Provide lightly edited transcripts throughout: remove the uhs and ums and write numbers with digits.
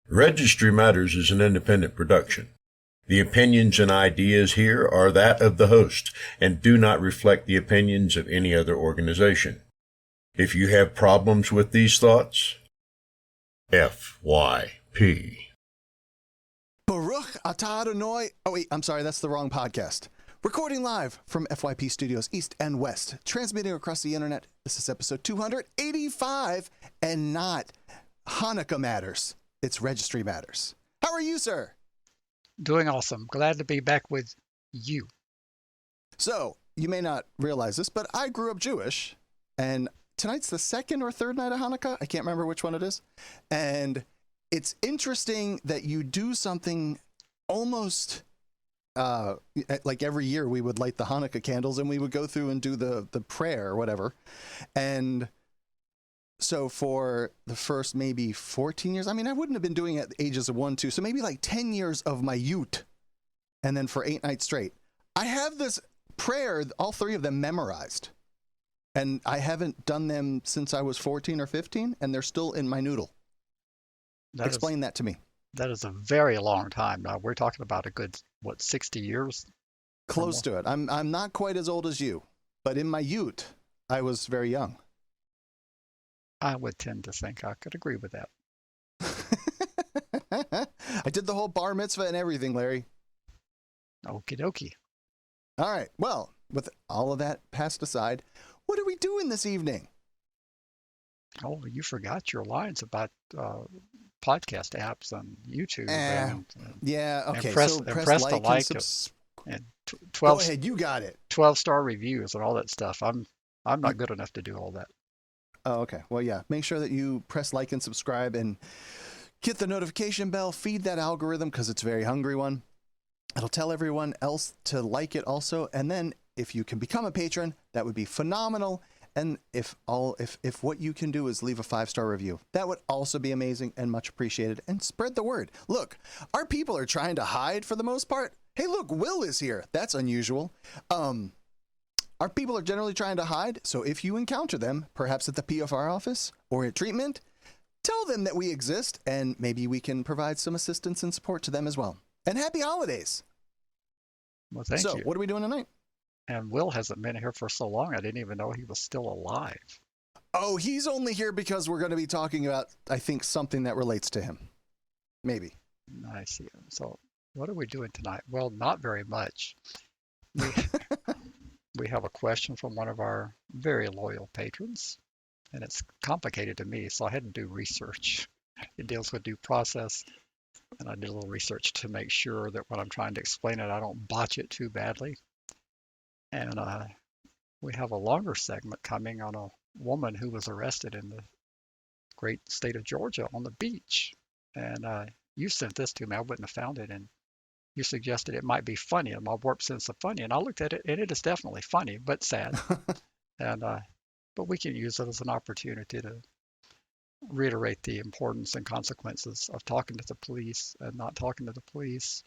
Registry Matters is an independent production. The opinions and ideas here are that of the host and do not reflect the opinions of any other organization. If you have problems with these thoughts, FYP. Baruch atah Adonai. Oh, wait, I'm sorry, that's the wrong podcast. Recording live from FYP Studios East and West, transmitting across the internet. This is episode 285 and not Hanukkah Matters. It's Registry Matters. How are you, sir? Doing awesome. Glad to be back with you. So, you may not realize this, but I grew up Jewish, and tonight's the second or third night of Hanukkah. I can't remember which one it is. And it's interesting that you do something almost like every year we would light the Hanukkah candles and we would go through and do the prayer or whatever. And so for the first maybe 14 years, I mean, I wouldn't have been doing it at the ages of 1, 2, so maybe like 10 years of my youth. And then for 8 nights straight, I have this prayer, all 3 of them memorized. And I haven't done them since I was 14 or 15, and they're still in my noodle. Explain that to me. That is a very long time. Now, we're talking about a good, 60 years? Close to it. I'm not quite as old as you, but in my youth, I was very young. I would tend to think I could agree with that. I did the whole bar mitzvah and everything, Larry. Okie dokie. All right. Well, with all of that passed aside, what are we doing this evening? Oh, you forgot your lines about podcast apps on YouTube. Yeah, okay. Press the like and 12. Go ahead, you got it. 12-star reviews and all that stuff. I'm not good enough to do all that. Oh, okay. Well, yeah. Make sure that you press like and subscribe and hit the notification bell. Feed that algorithm because it's a very hungry one. It'll tell everyone else to like it also. And then if you can become a patron, that would be phenomenal. And if what you can do is leave a 5-star review, that would also be amazing and much appreciated. And spread the word. Look, our people are trying to hide for the most part. Hey, look, Will is here. That's unusual. Our people are generally trying to hide. So if you encounter them, perhaps at the PFR office or at treatment, tell them that we exist and maybe we can provide some assistance and support to them as well. And happy holidays. Well, thank you. So what are we doing tonight? And Will hasn't been here for so long, I didn't even know he was still alive. Oh, he's only here because we're going to be talking about, I think, something that relates to him. Maybe. I see. So what are we doing tonight? Well, not very much. We have a question from one of our very loyal patrons, and it's complicated to me, so I had to do research. It deals with due process, and I did a little research to make sure that when I'm trying to explain it, I don't botch it too badly. And we have a longer segment coming on a woman who was arrested in the great state of Georgia on the beach. And you sent this to me. I wouldn't have found it. And you suggested it might be funny, and my warped sense of funny. And I looked at it, and it is definitely funny, but sad. And but we can use it as an opportunity to reiterate the importance and consequences of talking to the police and not talking to the police.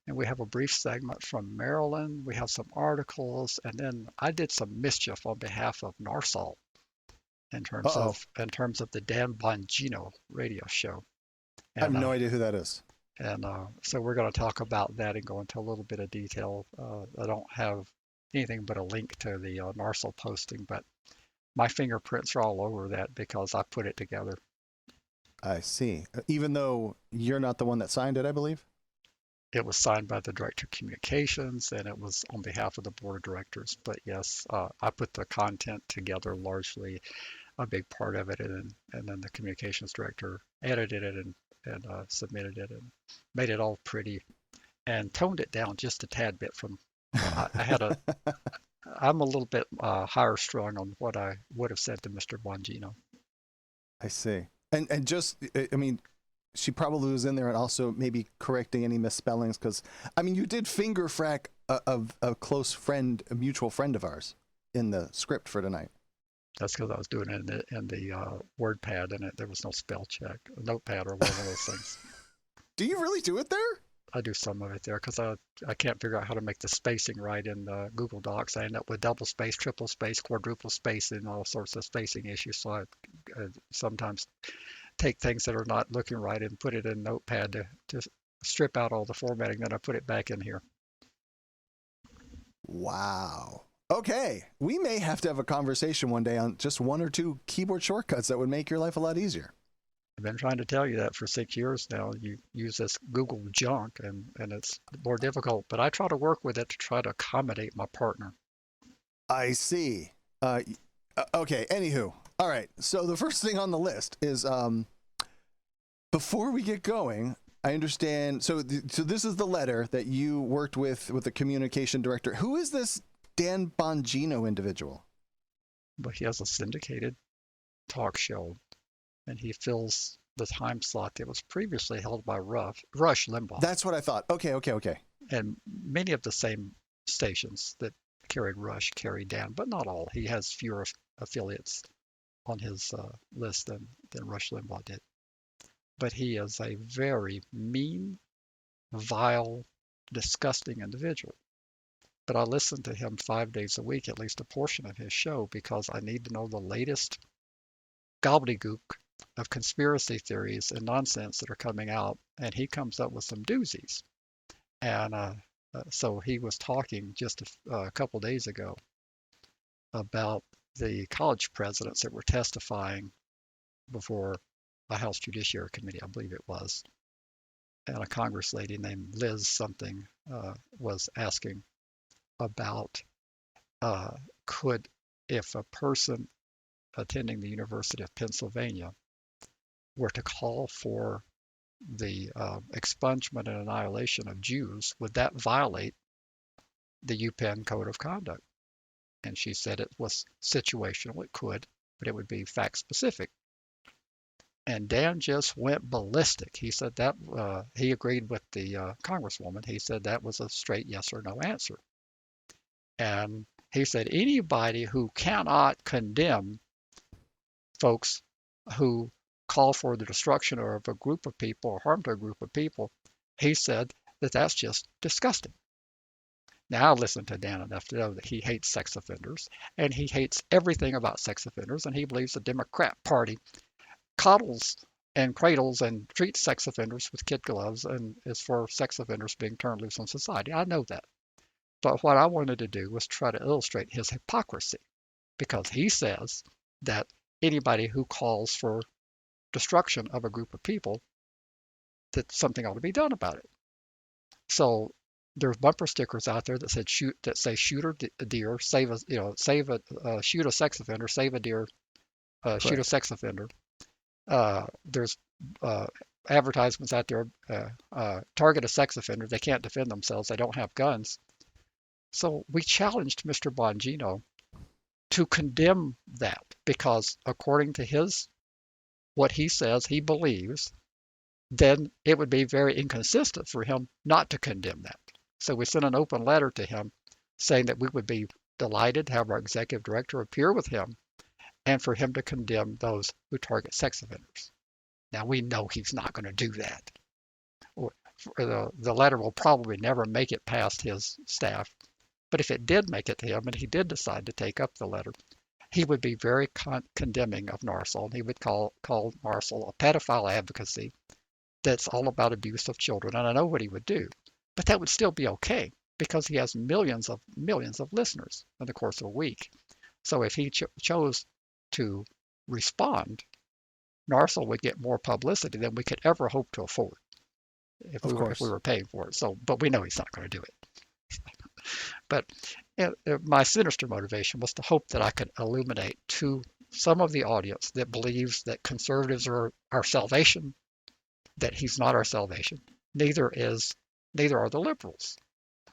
And we have a brief segment from Maryland. We have some articles, and then I did some mischief on behalf of Narsal in terms of the Dan Bongino radio show. And, I have no idea who that is. And so we're going to talk about that and go into a little bit of detail. I don't have anything but a link to the Narsal posting, but my fingerprints are all over that because I put it together. I see. Even though you're not the one that signed it, I believe? It was signed by the Director of Communications, and it was on behalf of the Board of Directors. But yes, I put the content together, largely a big part of it, and then the Communications Director edited it and submitted it and made it all pretty and toned it down just a tad bit from, I'm a little bit higher strung on what I would have said to Mr. Bongino. I see. And just, I mean, she probably was in there and also maybe correcting any misspellings because, I mean, you did finger frack a close friend, a mutual friend of ours in the script for tonight. That's because I was doing it in the WordPad and there was no spell check, notepad or one of those things. Do you really do it there? I do some of it there because I can't figure out how to make the spacing right in Google Docs. I end up with double space, triple space, quadruple space, and all sorts of spacing issues. So I sometimes take things that are not looking right and put it in Notepad to strip out all the formatting. Then I put it back in here. Wow. Okay. We may have to have a conversation one day on just one or two keyboard shortcuts that would make your life a lot easier. I've been trying to tell you that for 6 years now. You use this Google junk and it's more difficult, but I try to work with it to try to accommodate my partner. I see. Okay. Anywho. All right. So the first thing on the list is, before we get going, I understand. So this is the letter that you worked with the communication director. Who is this Dan Bongino individual? But he has a syndicated talk show, and he fills the time slot that was previously held by Rush Limbaugh. That's what I thought. Okay. And many of the same stations that carried Rush carry Dan, but not all. He has fewer affiliates on his list than Rush Limbaugh did. But he is a very mean, vile, disgusting individual. But I listen to him 5 days a week, at least a portion of his show, because I need to know the latest gobbledygook of conspiracy theories and nonsense that are coming out, and he comes up with some doozies. And so he was talking just a couple days ago about the college presidents that were testifying before a House Judiciary Committee, I believe it was. And a Congress lady named Liz something was asking about if a person attending the University of Pennsylvania were to call for the expungement and annihilation of Jews, would that violate the UPenn Code of Conduct? And she said it was situational, it could, but it would be fact specific. And Dan just went ballistic. He said that he agreed with the Congresswoman. He said that was a straight yes or no answer. And he said anybody who cannot condemn folks who call for the destruction of a group of people or harm to a group of people, he said that that's just disgusting. Now I listen to Dan enough to know that he hates sex offenders, and he hates everything about sex offenders, and he believes the Democrat Party coddles and cradles and treats sex offenders with kid gloves and is for sex offenders being turned loose on society. I know that. But what I wanted to do was try to illustrate his hypocrisy, because he says that anybody who calls for destruction of a group of people, that something ought to be done about it. So there's bumper stickers out there that say shoot a deer, shoot a sex offender, save a deer, shoot a sex offender. There's advertisements out there, target a sex offender. They can't defend themselves. They don't have guns. So we challenged Mr. Bongino to condemn that, because according to what he says he believes, then it would be very inconsistent for him not to condemn that. So we sent an open letter to him saying that we would be delighted to have our executive director appear with him and for him to condemn those who target sex offenders. Now, we know he's not going to do that. The letter will probably never make it past his staff. But if it did make it to him and he did decide to take up the letter, he would be very condemning of NARSOL. And he would call NARSOL a pedophile advocacy that's all about abuse of children. And I know what he would do. But that would still be okay, because he has millions of listeners in the course of a week. So if he chose to respond, NARSOL would get more publicity than we could ever hope to afford if we were paying for it. So, but we know he's not going to do it. But my sinister motivation was to hope that I could illuminate to some of the audience that believes that conservatives are our salvation, that he's not our salvation. Neither are the liberals.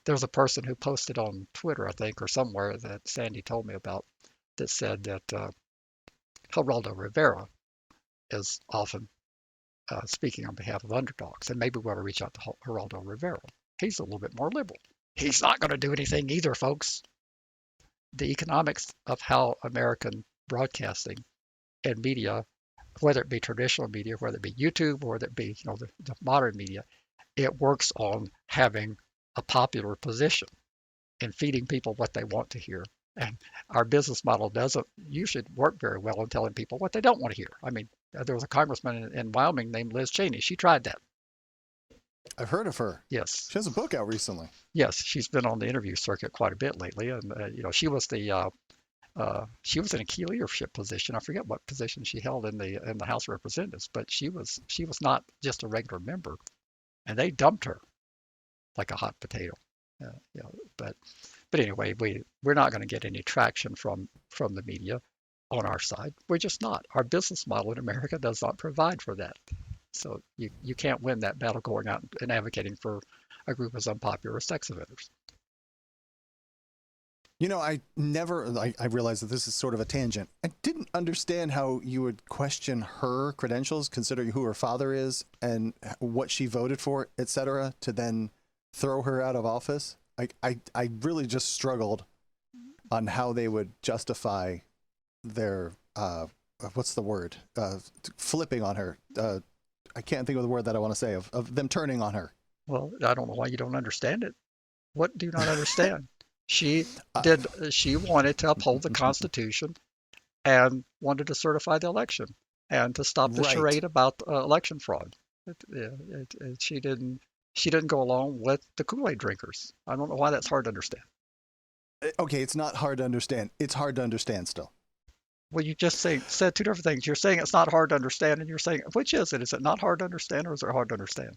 There was a person who posted on Twitter, I think, or somewhere that Sandy told me about, that said that Geraldo Rivera is often speaking on behalf of underdogs, and maybe we ought to reach out to Geraldo Rivera. He's a little bit more liberal. He's not going to do anything either, folks. The economics of how American broadcasting and media, whether it be traditional media, whether it be YouTube, or whether it be the modern media, it works on having a popular position and feeding people what they want to hear. And our business model doesn't usually work very well in telling people what they don't want to hear. I mean, There was a congressman in Wyoming named Liz Cheney. She tried that. I've heard of her. Yes. She has a book out recently. Yes, she's been on the interview circuit quite a bit lately, and she was in a key leadership position. I forget what position she held in the House of Representatives, but she was not just a regular member, and they dumped her like a hot potato. You know, but anyway, we're not going to get any traction from the media on our side. We're just not. Our business model in America does not provide for that. So you can't win that battle going out and advocating for a group of unpopular sex offenders. You know, I realized that this is sort of a tangent. I didn't understand how you would question her credentials, considering who her father is and what she voted for, etc., to then throw her out of office. I really just struggled on how they would justify their, what's the word? Flipping on her. I can't think of the word that I want to say, of them turning on her. Well, I don't know why you don't understand it. What do you not understand? She wanted to uphold the Constitution and wanted to certify the election and to stop the charade about election fraud. She didn't go along with the Kool-Aid drinkers. I don't know why that's hard to understand. Okay, it's not hard to understand. It's hard to understand still. Well, you just said two different things. You're saying it's not hard to understand, and you're saying, which is it? Is it not hard to understand, or is it hard to understand?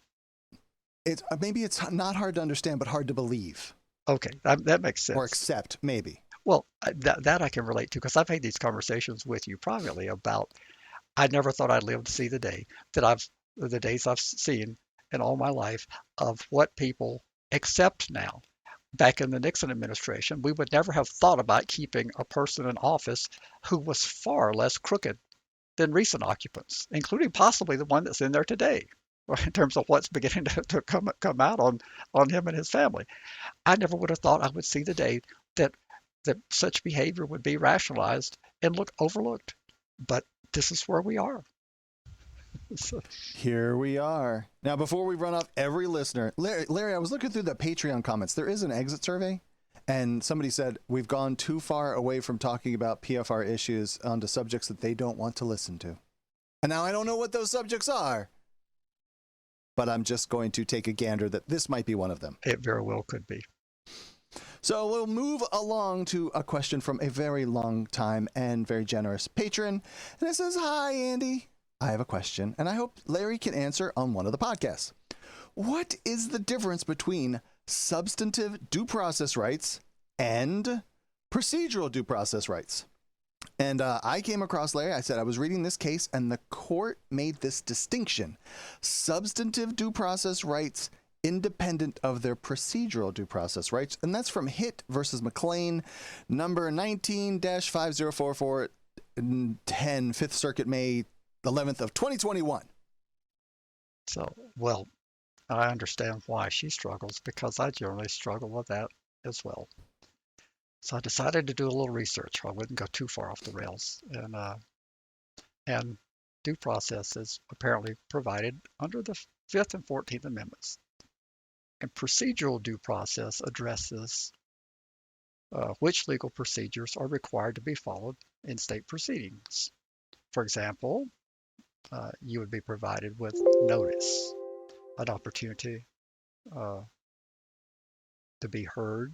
Maybe it's not hard to understand, but hard to believe. Okay, that makes sense. Or accept, maybe. Well, that I can relate to, because I've had these conversations with you privately about, I never thought I'd live to see the day that the days I've seen in all my life of what people accept now. Back in the Nixon administration, we would never have thought about keeping a person in office who was far less crooked than recent occupants, including possibly the one that's in there today, in terms of what's beginning to come out on him and his family. I never would have thought I would see the day that such behavior would be rationalized and overlooked. But this is where we are. So. Here we are. Now, before we run off every listener, Larry, I was looking through the Patreon comments. There is an exit survey, and somebody said, we've gone too far away from talking about PFR issues onto subjects that they don't want to listen to. And now I don't know what those subjects are, but I'm just going to take a gander that this might be one of them. It very well could be. So we'll move along to a question from a very long time and very generous patron. And it says, hi, Andy. I have a question, and I hope Larry can answer on one of the podcasts. What is the difference between substantive due process rights and procedural due process rights? And I came across, Larry, I said I was reading this case, and the court made this distinction. Substantive due process rights independent of their procedural due process rights. And that's from Hitt versus McLane, number 19-5044, 10, 5th Circuit, May 11th of 2021. So, well, I understand why she struggles, because I generally struggle with that as well. So I decided to do a little research. I wouldn't go too far off the rails. And due process is apparently provided under the 5th and 14th Amendments. And procedural due process addresses which legal procedures are required to be followed in state proceedings. For example, you would be provided with notice, an opportunity to be heard,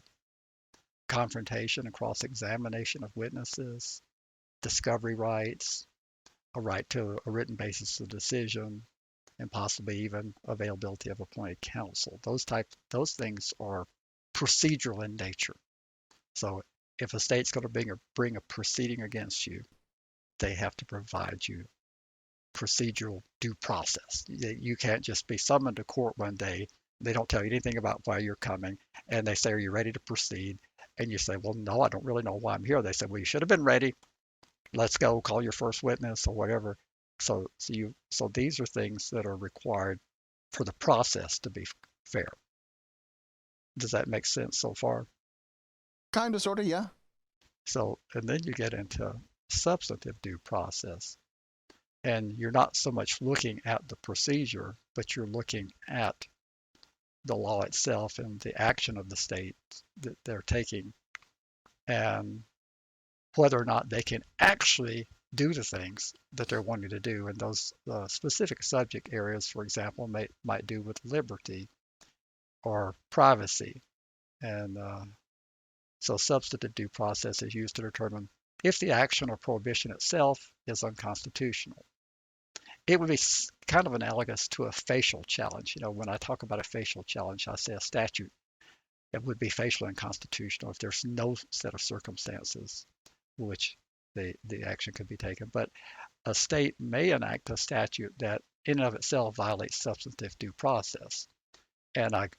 confrontation and cross-examination of witnesses, discovery rights, a right to a written basis of decision, and possibly even availability of appointed counsel. Those things are procedural in nature. So if a state's going to bring a proceeding against you, they have to provide you procedural due process. You can't just be summoned to court one day. They don't tell you anything about why you're coming, and they say, are you ready to proceed? And you say, well, no, I don't really know why I'm here. They say, well, you should have been ready. Let's go, call your first witness or whatever. So these are things that are required for the process to be fair. Does that make sense so far? Kind of, sort of, yeah. So, and then you get into substantive due process. And you're not so much looking at the procedure, but you're looking at the law itself and the action of the state that they're taking, and whether or not they can actually do the things that they're wanting to do. And those specific subject areas, for example, might do with liberty or privacy. And so substantive due process is used to determine if the action or prohibition itself is unconstitutional. It would be kind of analogous to a facial challenge. When I talk about a facial challenge, I say a statute. It would be facially unconstitutional if there's no set of circumstances which the action could be taken. But a state may enact a statute that in and of itself violates substantive due process. And I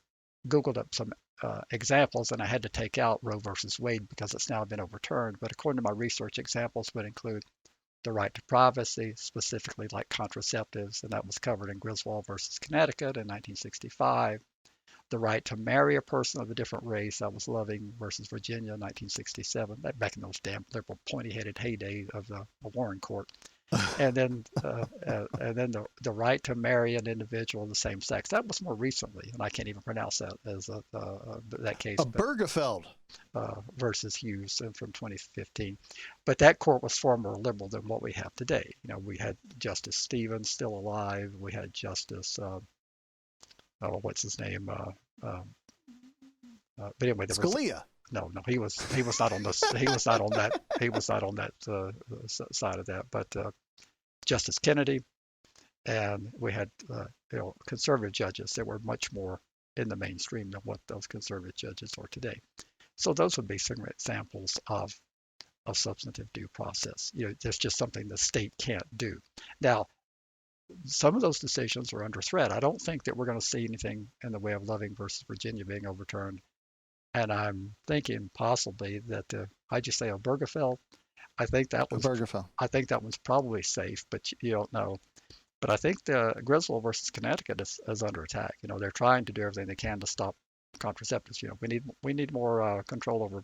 Googled up some examples, and I had to take out Roe versus Wade because it's now been overturned. But according to my research, examples would include the right to privacy, specifically like contraceptives, and that was covered in Griswold versus Connecticut in 1965. The right to marry a person of a different race, that was Loving versus Virginia in 1967, back in those damn liberal pointy-headed heyday of the Warren Court. And then the right to marry an individual of the same sex. That was more recently, and I can't even pronounce that as that case. Bergefeld versus Hughes from 2015. But that court was far more liberal than what we have today. We had Justice Stevens still alive. We had Justice, what's his name? But anyway, there Scalia. No, he was not on this. He was not on that. He was not on that side of that. But Justice Kennedy, and we had conservative judges that were much more in the mainstream than what those conservative judges are today. So those would be some examples of substantive due process. There's just something the state can't do. Now, some of those decisions are under threat. I don't think that we're going to see anything in the way of Loving versus Virginia being overturned. And I'm thinking possibly that I just say Obergefell. I think that one's probably safe, but you don't know. But I think the Griswold versus Connecticut is under attack. They're trying to do everything they can to stop contraceptives. We need more control over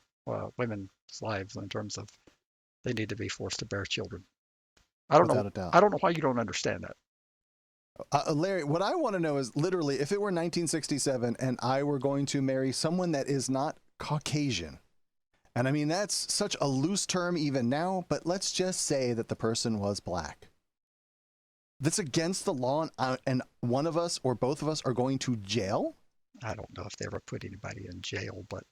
women's lives in terms of they need to be forced to bear children. I don't know why you don't understand that. Larry, what I want to know is literally if it were 1967 and I were going to marry someone that is not Caucasian, and I mean, that's such a loose term even now, but let's just say that the person was black. That's against the law, and one of us or both of us are going to jail? I don't know if they ever put anybody in jail, but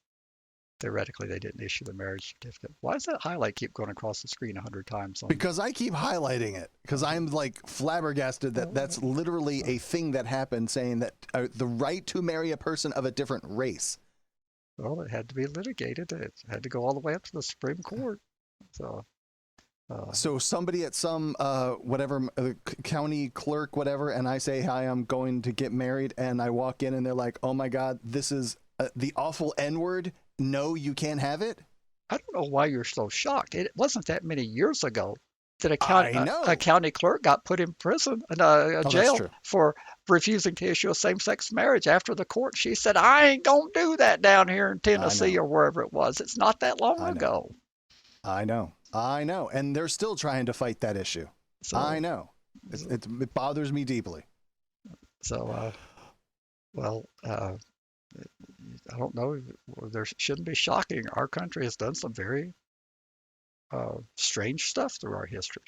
theoretically they didn't issue the marriage certificate. Why does that highlight keep going across the screen 100 times? Because I keep highlighting it, because I'm like flabbergasted that that's literally a thing that happened, saying that the right to marry a person of a different race. Well, it had to be litigated. It had to go all the way up to the Supreme Court. So somebody at some county clerk, whatever, and I say, hi, I'm going to get married, and I walk in and they're like, oh my God, this is the awful N-word. No, you can't have it. I don't know why you're so shocked. It wasn't that many years ago that a county clerk got put in prison, jail for refusing to issue a same-sex marriage after the court. She said, I ain't gonna do that down here in Tennessee or wherever it was. It's not that long ago. I know. And they're still trying to fight that issue. So, I know. It bothers me deeply. So, I don't know. There shouldn't be shocking. Our country has done some very strange stuff through our history.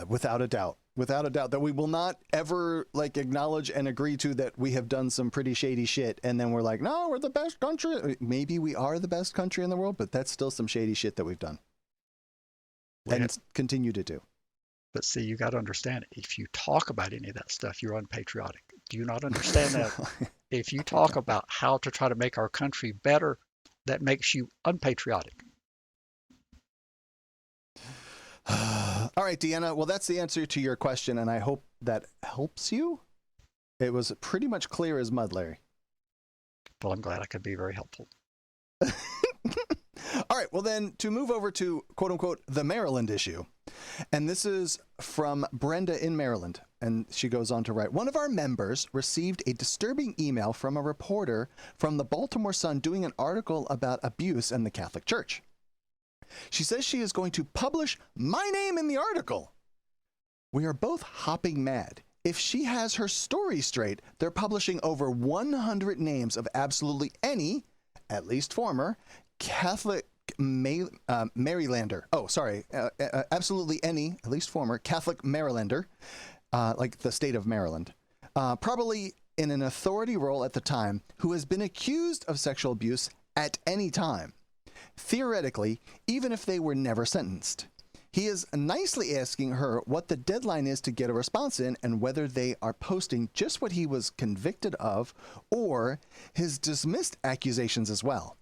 Without a doubt, that we will not ever acknowledge and agree to that we have done some pretty shady shit. And then we're like, no, we're the best country. Maybe we are the best country in the world, but that's still some shady shit that we've done and continue to do. But see, you got to understand, if you talk about any of that stuff, you're unpatriotic. Do you not understand that? If you talk about how to try to make our country better, that makes you unpatriotic. All right, Deanna. Well, that's the answer to your question, and I hope that helps you. It was pretty much clear as mud, Larry. Well, I'm glad I could be very helpful. All right, well then, to move over to, quote unquote, the Maryland issue. And this is from Brenda in Maryland. And she goes on to write, one of our members received a disturbing email from a reporter from the Baltimore Sun doing an article about abuse in the Catholic Church. She says she is going to publish my name in the article. We are both hopping mad. If she has her story straight, they're publishing over 100 names of absolutely any, at least former, Catholic Marylander. Oh, sorry. Absolutely any, at least former, Catholic Marylander, like the state of Maryland, probably in an authority role at the time, who has been accused of sexual abuse at any time, theoretically, even if they were never sentenced. He is nicely asking her what the deadline is to get a response in and whether they are posting just what he was convicted of or his dismissed accusations as well.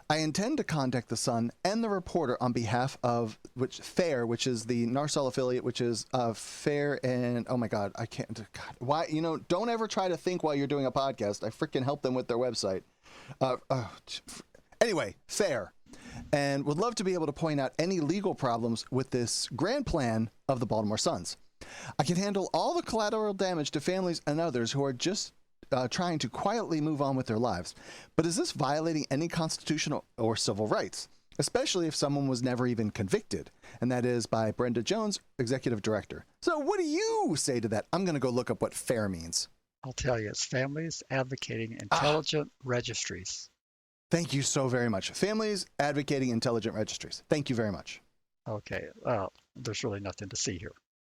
I intend to contact the Sun and the reporter on behalf of FAIR, which is the Narsal affiliate, which is FAIR and, oh my God, I can't, God, why, don't ever try to think while you're doing a podcast. I freaking help them with their website. Anyway, FAIR. And would love to be able to point out any legal problems with this grand plan of the Baltimore Suns. I can handle all the collateral damage to families and others who are just trying to quietly move on with their lives. But is this violating any constitutional or civil rights, especially if someone was never even convicted? And that is by Brenda Jones, executive director. So what do you say to that? I'm going to go look up what FAIR means. I'll tell you, it's Families Advocating Intelligent Registries. Thank you so very much. Families Advocating Intelligent Registries. Thank you very much. Okay, there's really nothing to see here.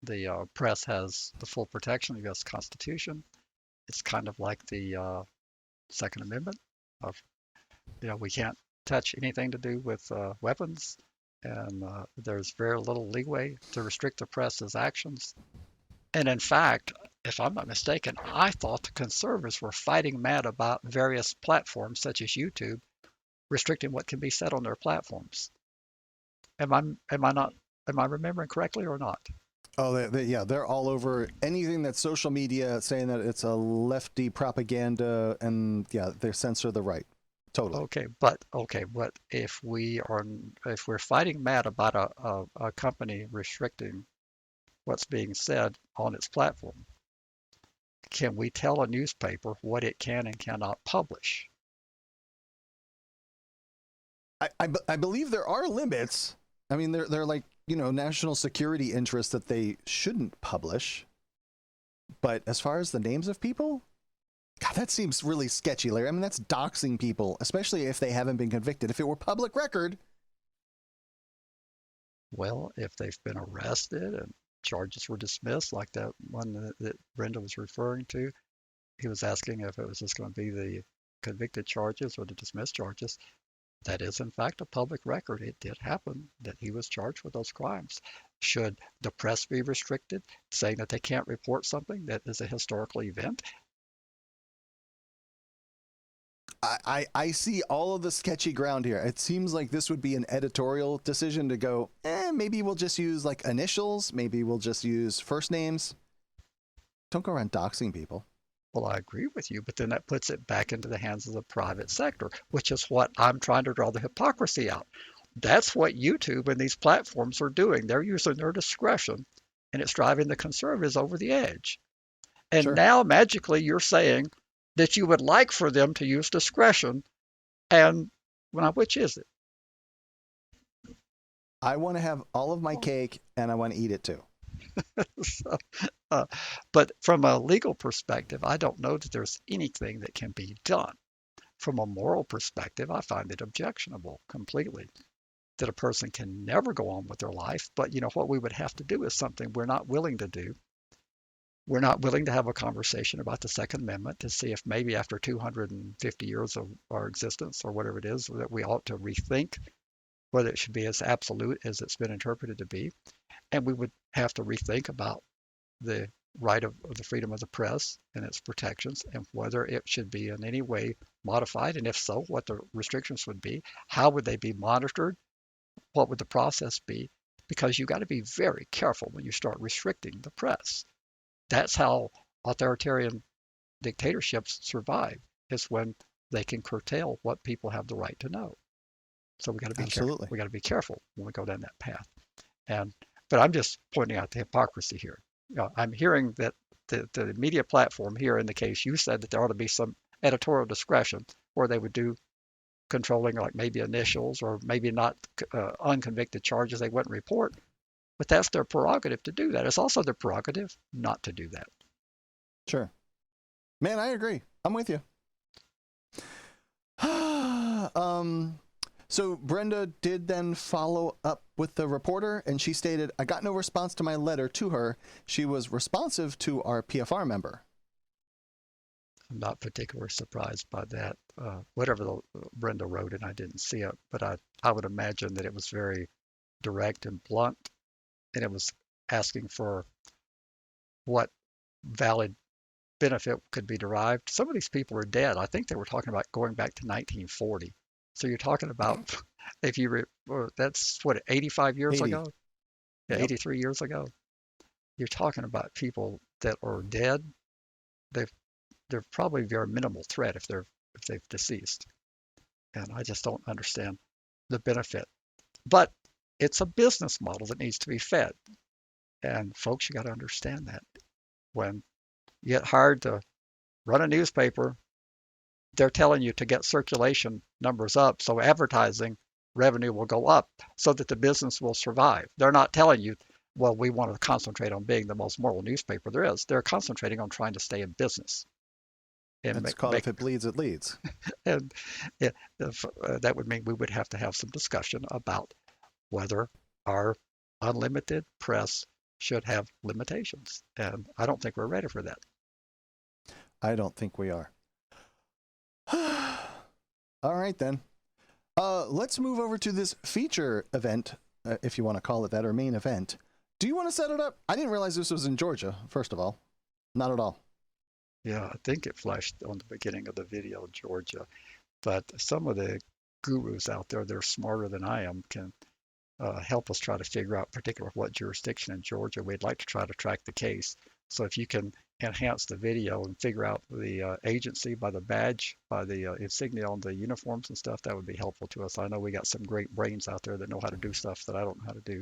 The press has the full protection of the U.S. Constitution. It's kind of like the Second Amendment of, we can't touch anything to do with weapons, and there's very little leeway to restrict the press's actions. And in fact, if I'm not mistaken, I thought the conservatives were fighting mad about various platforms such as YouTube restricting what can be said on their platforms. Am I remembering correctly or not? Oh, they're all over anything that's social media, saying that it's a lefty propaganda, and they censor the right. Totally. Okay, but if we're fighting mad about a company restricting what's being said on its platform, can we tell a newspaper what it can and cannot publish? I believe there are limits. I mean, they're like, national security interests that they shouldn't publish. But as far as the names of people, God, that seems really sketchy, Larry. I mean, that's doxing people, especially if they haven't been convicted. If it were public record. Well, if they've been arrested and charges were dismissed, like that one that Brenda was referring to, he was asking if it was just going to be the convicted charges or the dismissed charges. That is, in fact, a public record. It did happen that he was charged with those crimes. Should the press be restricted, saying that they can't report something that is a historical event? I see all of the sketchy ground here. It seems like this would be an editorial decision to go, maybe we'll just use like initials. Maybe we'll just use first names. Don't go around doxing people. Well, I agree with you, but then that puts it back into the hands of the private sector, which is what I'm trying to draw the hypocrisy out. That's what YouTube and these platforms are doing. They're using their discretion, and it's driving the conservatives over the edge. And Sure. Now, magically, you're saying that you would like for them to use discretion, and which is it? I want to have all of my cake, and I want to eat it too. So, but from a legal perspective, I don't know that there's anything that can be done. From a moral perspective, I find it objectionable completely that a person can never go on with their life. But what we would have to do is something we're not willing to do. We're not willing to have a conversation about the Second Amendment to see if maybe after 250 years of our existence or whatever it is, that we ought to rethink whether it should be as absolute as it's been interpreted to be. And we would have to rethink about the right of the freedom of the press and its protections and whether it should be in any way modified. And if so, what the restrictions would be, how would they be monitored, what would the process be? Because you've got to be very careful when you start restricting the press. That's how authoritarian dictatorships survive, is when they can curtail what people have the right to know. So we got to be Absolutely. careful. We got to be careful when we go down that path. But I'm just pointing out the hypocrisy here. I'm hearing that the media platform here in the case, you said that there ought to be some editorial discretion where they would do controlling, like maybe initials or maybe not unconvicted charges they wouldn't report. But that's their prerogative to do that. It's also their prerogative not to do that. Sure. Man, I agree. I'm with you. So Brenda did then follow up with the reporter, and she stated, I got no response to my letter to her. She was responsive to our PFR member. I'm not particularly surprised by that. Whatever Brenda wrote, and I didn't see it, but I would imagine that it was very direct and blunt, and it was asking for what valid benefit could be derived. Some of these people are dead. I think they were talking about going back to 1940. So you're talking about, if you, that's what, 85 years 80. ago? Yeah, Yep. 83 years ago. You're talking about people that are dead. They're probably very minimal threat if they've deceased. And I just don't understand the benefit. But it's a business model that needs to be fed. And folks, you got to understand that. When you get hired to run a newspaper, they're telling you to get circulation numbers up so advertising revenue will go up so that the business will survive. They're not telling you, well, we want to concentrate on being the most moral newspaper there is. They're concentrating on trying to stay in business. And It's called if it bleeds, it leads. And that would mean we would have to have some discussion about whether our unlimited press should have limitations. And I don't think we're ready for that. I don't think we are. All right, then. Let's move over to this feature event, if you want to call it that, or main event. Do you want to set it up? I didn't realize this was in Georgia, first of all. Not at all. Yeah, I think it flashed on the beginning of the video, Georgia. But some of the gurus out there that are smarter than I am can help us try to figure out, particularly what jurisdiction in Georgia. We'd like to try to track the case. So if you can enhance the video and figure out the agency by the badge, by the insignia on the uniforms and stuff, that would be helpful to us. I know we got some great brains out there that know how to do stuff that I don't know how to do.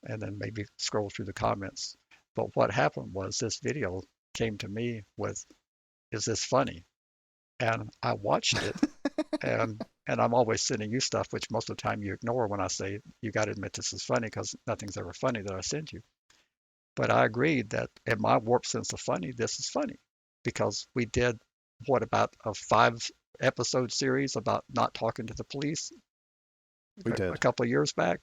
And then maybe scroll through the comments. But what happened was this video came to me with, is this funny? And I watched it, and I'm always sending you stuff, which most of the time you ignore when I say, you got to admit this is funny, because nothing's ever funny that I send you. But I agreed that in my warped sense of funny, this is funny, because we did, what, about a 5-episode series about not talking to the police We did. a couple of years back.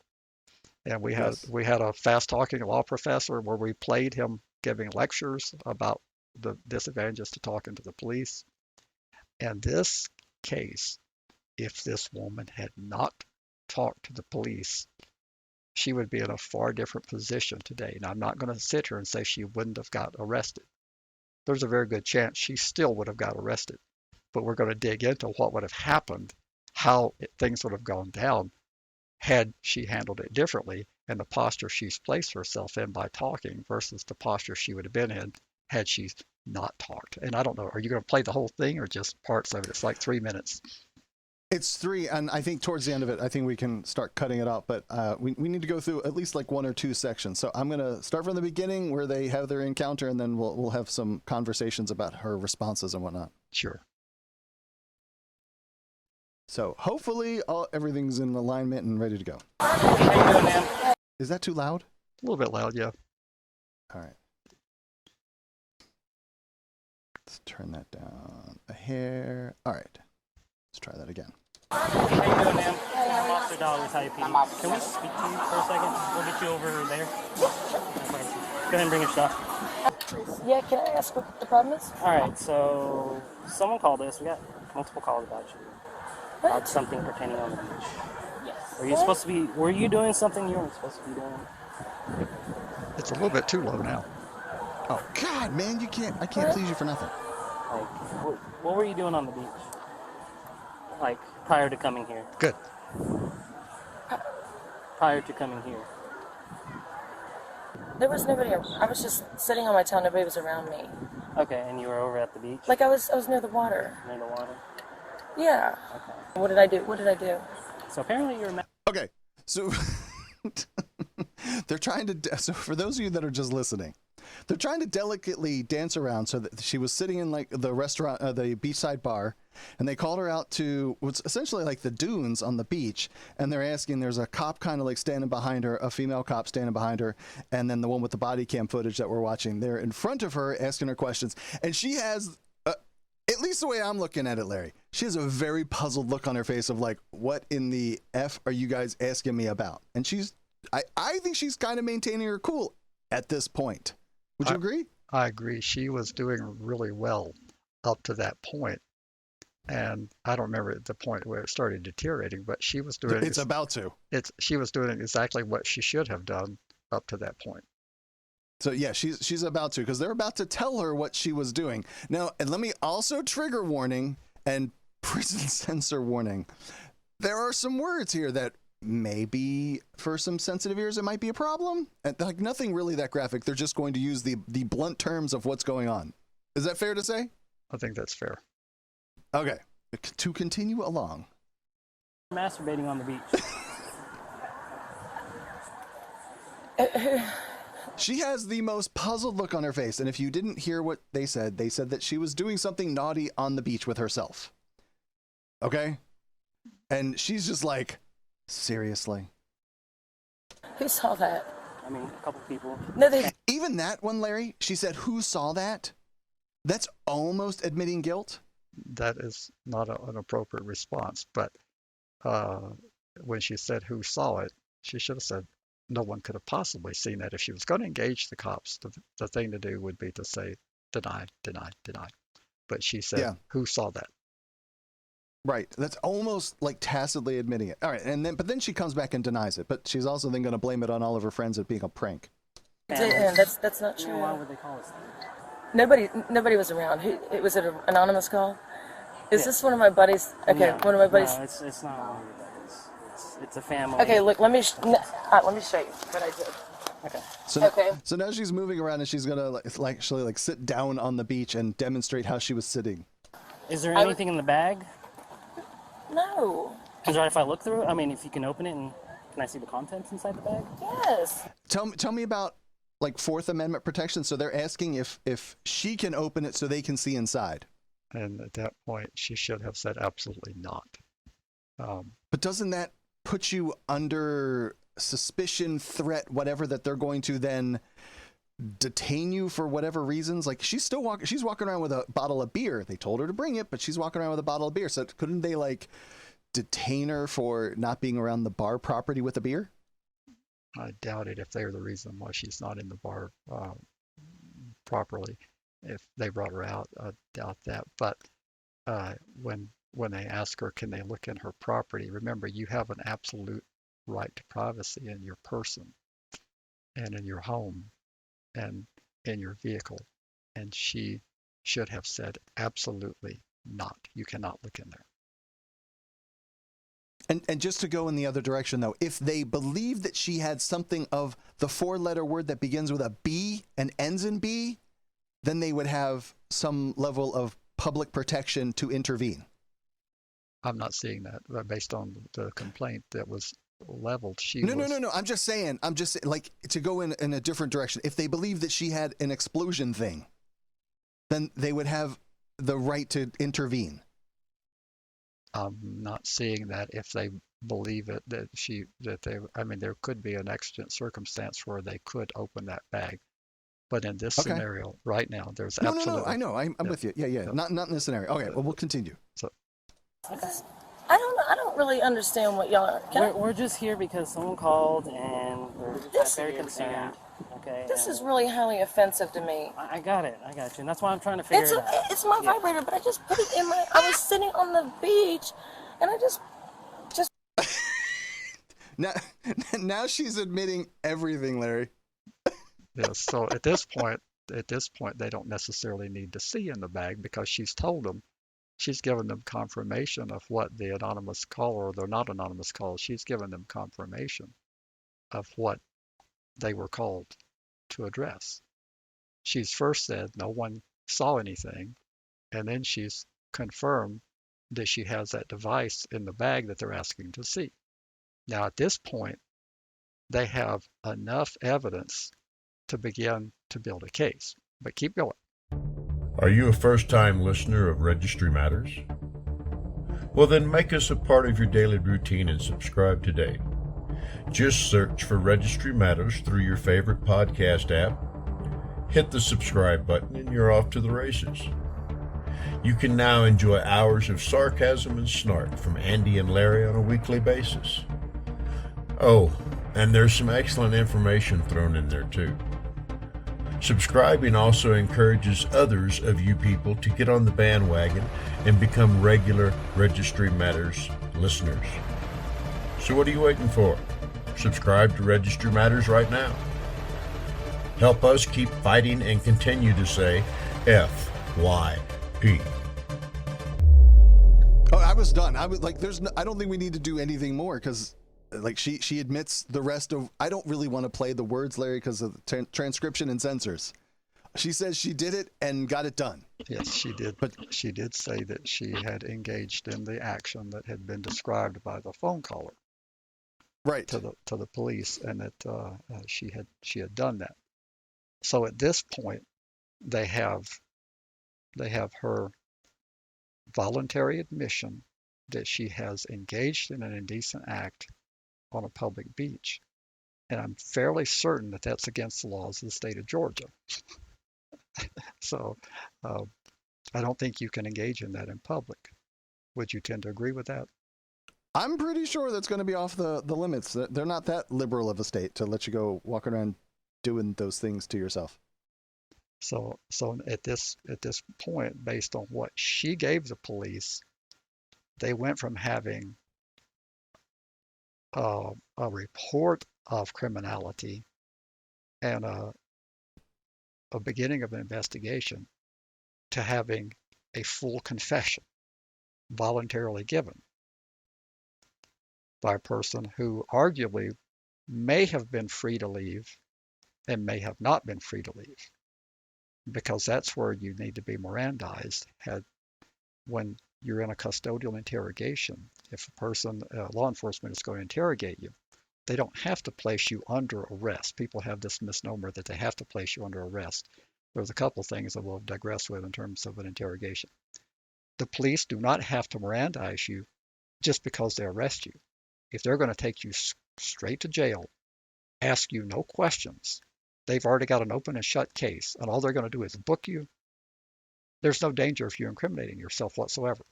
And we had a fast-talking law professor where we played him giving lectures about the disadvantages to talking to the police. And this case, if this woman had not talked to the police, she would be in a far different position today. Now, I'm not going to sit here and say she wouldn't have got arrested. There's a very good chance she still would have got arrested. But we're going to dig into what would have happened, how things would have gone down had she handled it differently, and the posture she's placed herself in by talking versus the posture she would have been in had she not talked. And I don't know, are you going to play the whole thing or just parts of it? It's like 3 minutes. It's 3, and I think towards the end of it, I think we can start cutting it out, but we need to go through at least like 1 or 2 sections. So I'm going to start from the beginning where they have their encounter, and then we'll have some conversations about her responses and whatnot. Sure. So hopefully everything's in alignment and ready to go. Is that too loud? A little bit loud, yeah. All right. Let's turn that down a hair. All right. Let's try that again. How you doing, ma'am? I'm Officer Dollar with Tybee. Can we speak to you for a second? We'll get you over there. Go ahead and bring your stuff. Yeah, can I ask what the problem is? All right, so someone called us. We got multiple calls about you. About something pertaining on the beach. Yes. Were you supposed to be? Were you doing something you weren't supposed to be doing? It's a little bit too low now. Oh God, man, I can't please you for nothing. Like, what were you doing on the beach? Like prior to coming here? Good. Prior to coming here. There was nobody. I was just sitting on my towel. Nobody was around me. Okay, and you were over at the beach? Like I was near the water. Near the water? Yeah. Okay. What did I do? What did I do? So apparently you're... Okay, so they're trying to. So for those of you that are just listening, they're trying to delicately dance around so that she was sitting in like the restaurant, the beachside bar, and they called her out to what's essentially like the dunes on the beach, and they're asking. There's a cop kind of like standing behind her, a female cop standing behind her, and then the one with the body cam footage that we're watching. They're in front of her asking her questions, and she has. At least the way I'm looking at it, Larry, she has a very puzzled look on her face of like, what in the F are you guys asking me about? And I think she's kind of maintaining her cool at this point. Would you agree? I agree. She was doing really well up to that point. And I don't remember the point where it started deteriorating, but she was doing It's about to. She was doing exactly what she should have done up to that point. So yeah, she's about to, because they're about to tell her what she was doing. Now, and let me also trigger warning and prison censor warning. There are some words here that maybe for some sensitive ears it might be a problem. And like nothing really that graphic. They're just going to use the blunt terms of what's going on. Is that fair to say? I think that's fair. Okay. To continue along. Masturbating on the beach. She has the most puzzled look on her face, and if you didn't hear what they said that she was doing something naughty on the beach with herself. Okay? And she's just like, seriously? Who saw that? I mean, a couple people. No, they. Even that one, Larry, she said, who saw that? That's almost admitting guilt. That is not an appropriate response. But when she said who saw it, she should have said no one could have possibly seen that. If she was going to engage the cops, the thing to do would be to say deny, deny, deny. But she said, who saw that? Right. That's almost like tacitly admitting it. All right. But then she comes back and denies it. But she's also then going to blame it on all of her friends as being a prank. That's not true. Why would they call us that? Nobody was around. Was it an anonymous call? Is this one of my buddies? Okay, No, one of my buddies. No, it's not one of your buddies. It's a family. Okay, look, let me show you what I did. Okay. So now she's moving around and she's gonna actually sit down on the beach and demonstrate how she was sitting. Is there anything in the bag? No. Is it right if I look through it? I mean, if you can open it and can I see the contents inside the bag? Yes. Tell me about Fourth Amendment protection. So they're asking if she can open it so they can see inside. And at that point, she should have said absolutely not. But doesn't that put you under suspicion, threat, whatever, that they're going to then detain you for whatever reasons? Like she's walking around with a bottle of beer. They told her to bring it, but she's walking around with a bottle of beer. So couldn't they detain her for not being around the bar property with a beer? I doubt it if they're the reason why she's not in the bar properly. If they brought her out, I doubt that. But when they ask her, can they look in her property? Remember, you have an absolute right to privacy in your person and in your home and in your vehicle. And she should have said absolutely not. You cannot look in there. And just to go in the other direction, though, if they believe that she had something of the 4-letter word that begins with a B and ends in B, then they would have some level of public protection to intervene. I'm not seeing that based on the complaint that was leveled. No. I'm just saying, to go in a different direction. If they believe that she had an explosion thing, then they would have the right to intervene. I'm not seeing that if they believe it, there could be an exigent circumstance where they could open that bag. But in this scenario right now, there's absolutely... No, I know. I'm with you. Yeah. Not in this scenario. Okay, well, we'll continue. So, I don't really understand what y'all are. We're just here because someone called and we're very concerned. Okay. This is really highly offensive to me. I got it. I got you. And that's why I'm trying to figure it out. It's my vibrator, but I just put it in my... I was sitting on the beach, and I just... Now she's admitting everything, Larry. Yeah, so at this point, they don't necessarily need to see in the bag because she's told them, she's given them confirmation of what the anonymous caller, or they're not anonymous calls, she's given them confirmation of what they were called to address. She's first said no one saw anything, and then she's confirmed that she has that device in the bag that they're asking to see. Now at this point, they have enough evidence to begin to build a case. But keep going. Are you a first-time listener of Registry Matters? Well, then make us a part of your daily routine and subscribe today. Just search for Registry Matters through your favorite podcast app. Hit the subscribe button and you're off to the races. You can now enjoy hours of sarcasm and snark from Andy and Larry on a weekly basis. Oh, and there's some excellent information thrown in there too. Subscribing also encourages others of you people to get on the bandwagon and become regular Registry Matters listeners. So what are you waiting for? Subscribe to Registry Matters right now. Help us keep fighting and continue to say FYP. Oh, I was done. I was like, I don't think we need to do anything more because, like, she admits the rest of. I don't really want to play the words, Larry, because of the transcription and censors. She says she did it and got it done. Yes, she did. But she did say that she had engaged in the action that had been described by the phone caller, right, to the police, and that she had done that. So at this point, they have her voluntary admission that she has engaged in an indecent act on a public beach. And I'm fairly certain that that's against the laws of the state of Georgia. So I don't think you can engage in that in public. Would you tend to agree with that? I'm pretty sure that's going to be off the limits. They're not that liberal of a state to let you go walk around doing those things to yourself. So at this point, based on what she gave the police, they went from having a report of criminality and a beginning of an investigation to having a full confession voluntarily given by a person who arguably may have been free to leave and may have not been free to leave, because that's where you need to be Mirandized. When you're in a custodial interrogation, if a person, law enforcement is going to interrogate you, they don't have to place you under arrest. People have this misnomer that they have to place you under arrest. There's a couple things that we'll digress with in terms of an interrogation. The police do not have to Mirandize you just because they arrest you. If they're going to take you straight to jail, ask you no questions, they've already got an open and shut case, and all they're going to do is book you, there's no danger of you incriminating yourself whatsoever,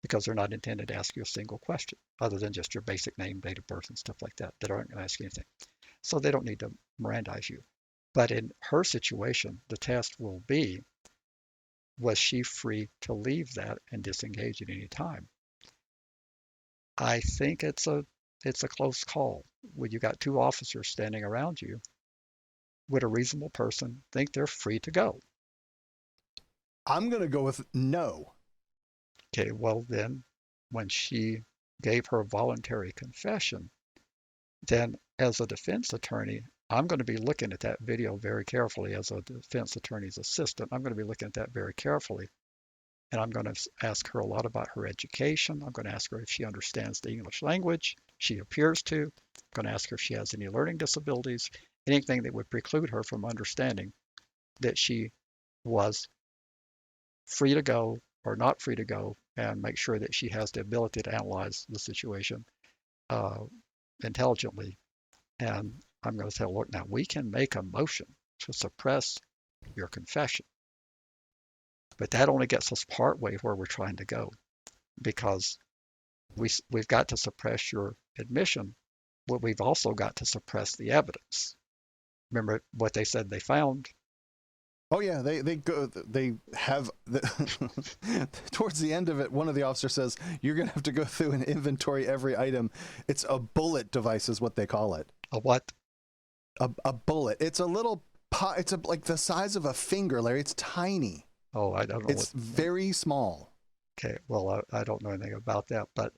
because they're not intended to ask you a single question other than just your basic name, date of birth, and stuff like that. They aren't going to ask you anything. So they don't need to Mirandize you. But in her situation, the test will be, was she free to leave that and disengage at any time? I think it's a close call. When you got two officers standing around you, would a reasonable person think they're free to go? I'm going to go with no. Okay, well then, when she gave her voluntary confession, then as a defense attorney, I'm going to be looking at that video very carefully. As a defense attorney's assistant, I'm going to be looking at that very carefully. And I'm going to ask her a lot about her education. I'm going to ask her if she understands the English language. She appears to. I'm going to ask her if she has any learning disabilities, anything that would preclude her from understanding that she was free to go or not free to go, and make sure that she has the ability to analyze the situation intelligently. And I'm going to say, look, now we can make a motion to suppress your confession, but that only gets us partway where we're trying to go, because we've got to suppress your admission, but we've also got to suppress the evidence. Remember what they said they found? Oh yeah, they have towards the end of it, one of the officers says, you're gonna have to go through and inventory every item. It's a bullet device is what they call it. A what? A bullet. It's a little it's like the size of a finger, Larry. It's tiny. Oh, I don't know. It's very small. Okay, well, I don't know anything about that, but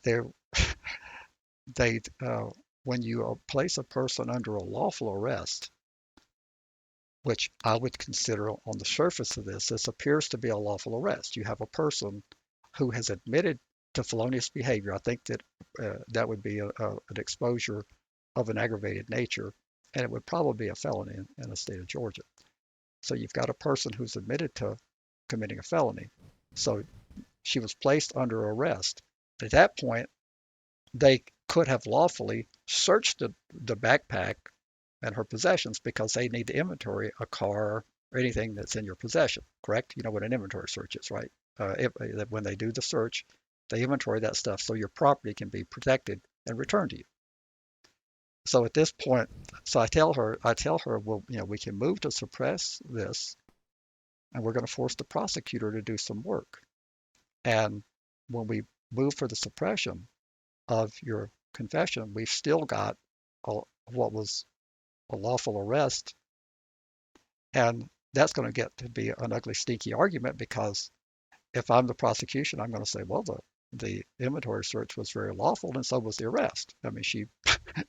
they when you place a person under a lawful arrest, which I would consider on the surface of this appears to be a lawful arrest. You have a person who has admitted to felonious behavior. I think that that would be an exposure of an aggravated nature, and it would probably be a felony in the state of Georgia. So you've got a person who's admitted to committing a felony. So she was placed under arrest. At that point, they could have lawfully searched the backpack and her possessions, because they need to inventory a car, or anything that's in your possession, correct? You know what an inventory search is, right? When they do the search, they inventory that stuff so your property can be protected and returned to you. So at this point, so I tell her, well, we can move to suppress this, and we're going to force the prosecutor to do some work. And when we move for the suppression of your confession, we've still got what was a lawful arrest, and that's going to get to be an ugly, stinky argument, because if I'm the prosecution, I'm going to say, well, the inventory search was very lawful, and so was the arrest. I mean, she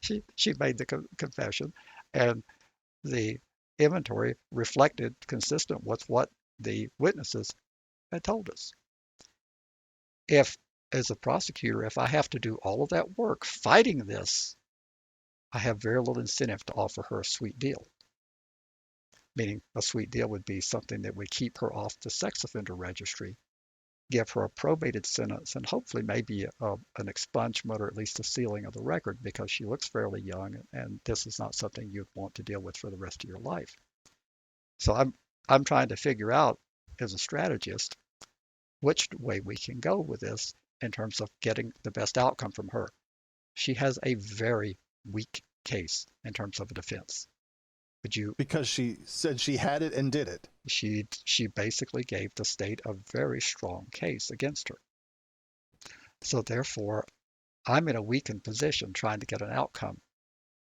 she made the confession, and the inventory reflected consistent with what the witnesses had told us. If, as a prosecutor, if I have to do all of that work fighting this, I have very little incentive to offer her a sweet deal. Meaning a sweet deal would be something that would keep her off the sex offender registry, give her a probated sentence, and hopefully maybe an expungement or at least a sealing of the record, because she looks fairly young, and this is not something you'd want to deal with for the rest of your life. So I'm trying to figure out, as a strategist, which way we can go with this in terms of getting the best outcome from her. She has a very weak case in terms of a defense. Because she said she had it and did it. She basically gave the state a very strong case against her. So therefore, I'm in a weakened position trying to get an outcome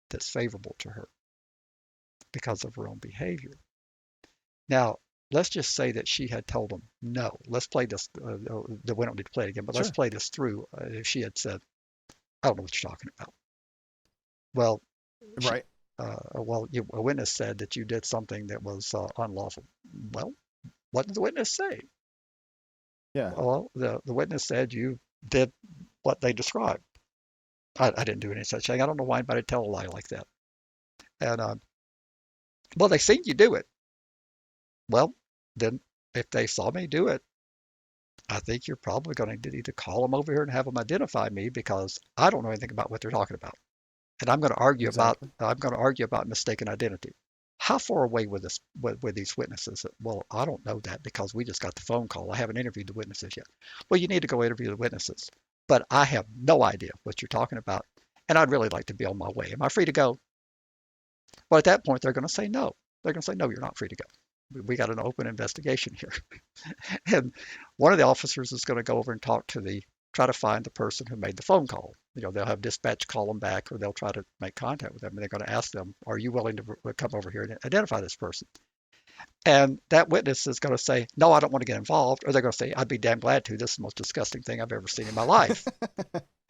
that's favorable to her because of her own behavior. Now, let's just say that she had told him no. Let's play this. We don't need to play it again, but Let's play this through. If she had said, I don't know what you're talking about. Well, right. A witness said that you did something that was unlawful. Well, what did the witness say? Yeah. Well, the witness said you did what they described. I didn't do any such thing. I don't know why anybody tell a lie like that. And well, they seen you do it. Well, then if they saw me do it, I think you're probably going to need to call them over here and have them identify me, because I don't know anything about what they're talking about. And I'm going to argue about mistaken identity. How far away with these witnesses? Well, I don't know that because we just got the phone call. I haven't interviewed the witnesses yet. Well, you need to go interview the witnesses. But I have no idea what you're talking about, and I'd really like to be on my way. Am I free to go? Well, at that point, they're going to say no. They're going to say, no, you're not free to go. We got an open investigation here. And one of the officers is going to go over and try to find the person who made the phone call. They'll have dispatch call them back, or they'll try to make contact with them, and they're going to ask them, are you willing to come over here and identify this person? And that witness is going to say, no, I don't want to get involved. Or they're going to say, I'd be damn glad to. This is the most disgusting thing I've ever seen in my life.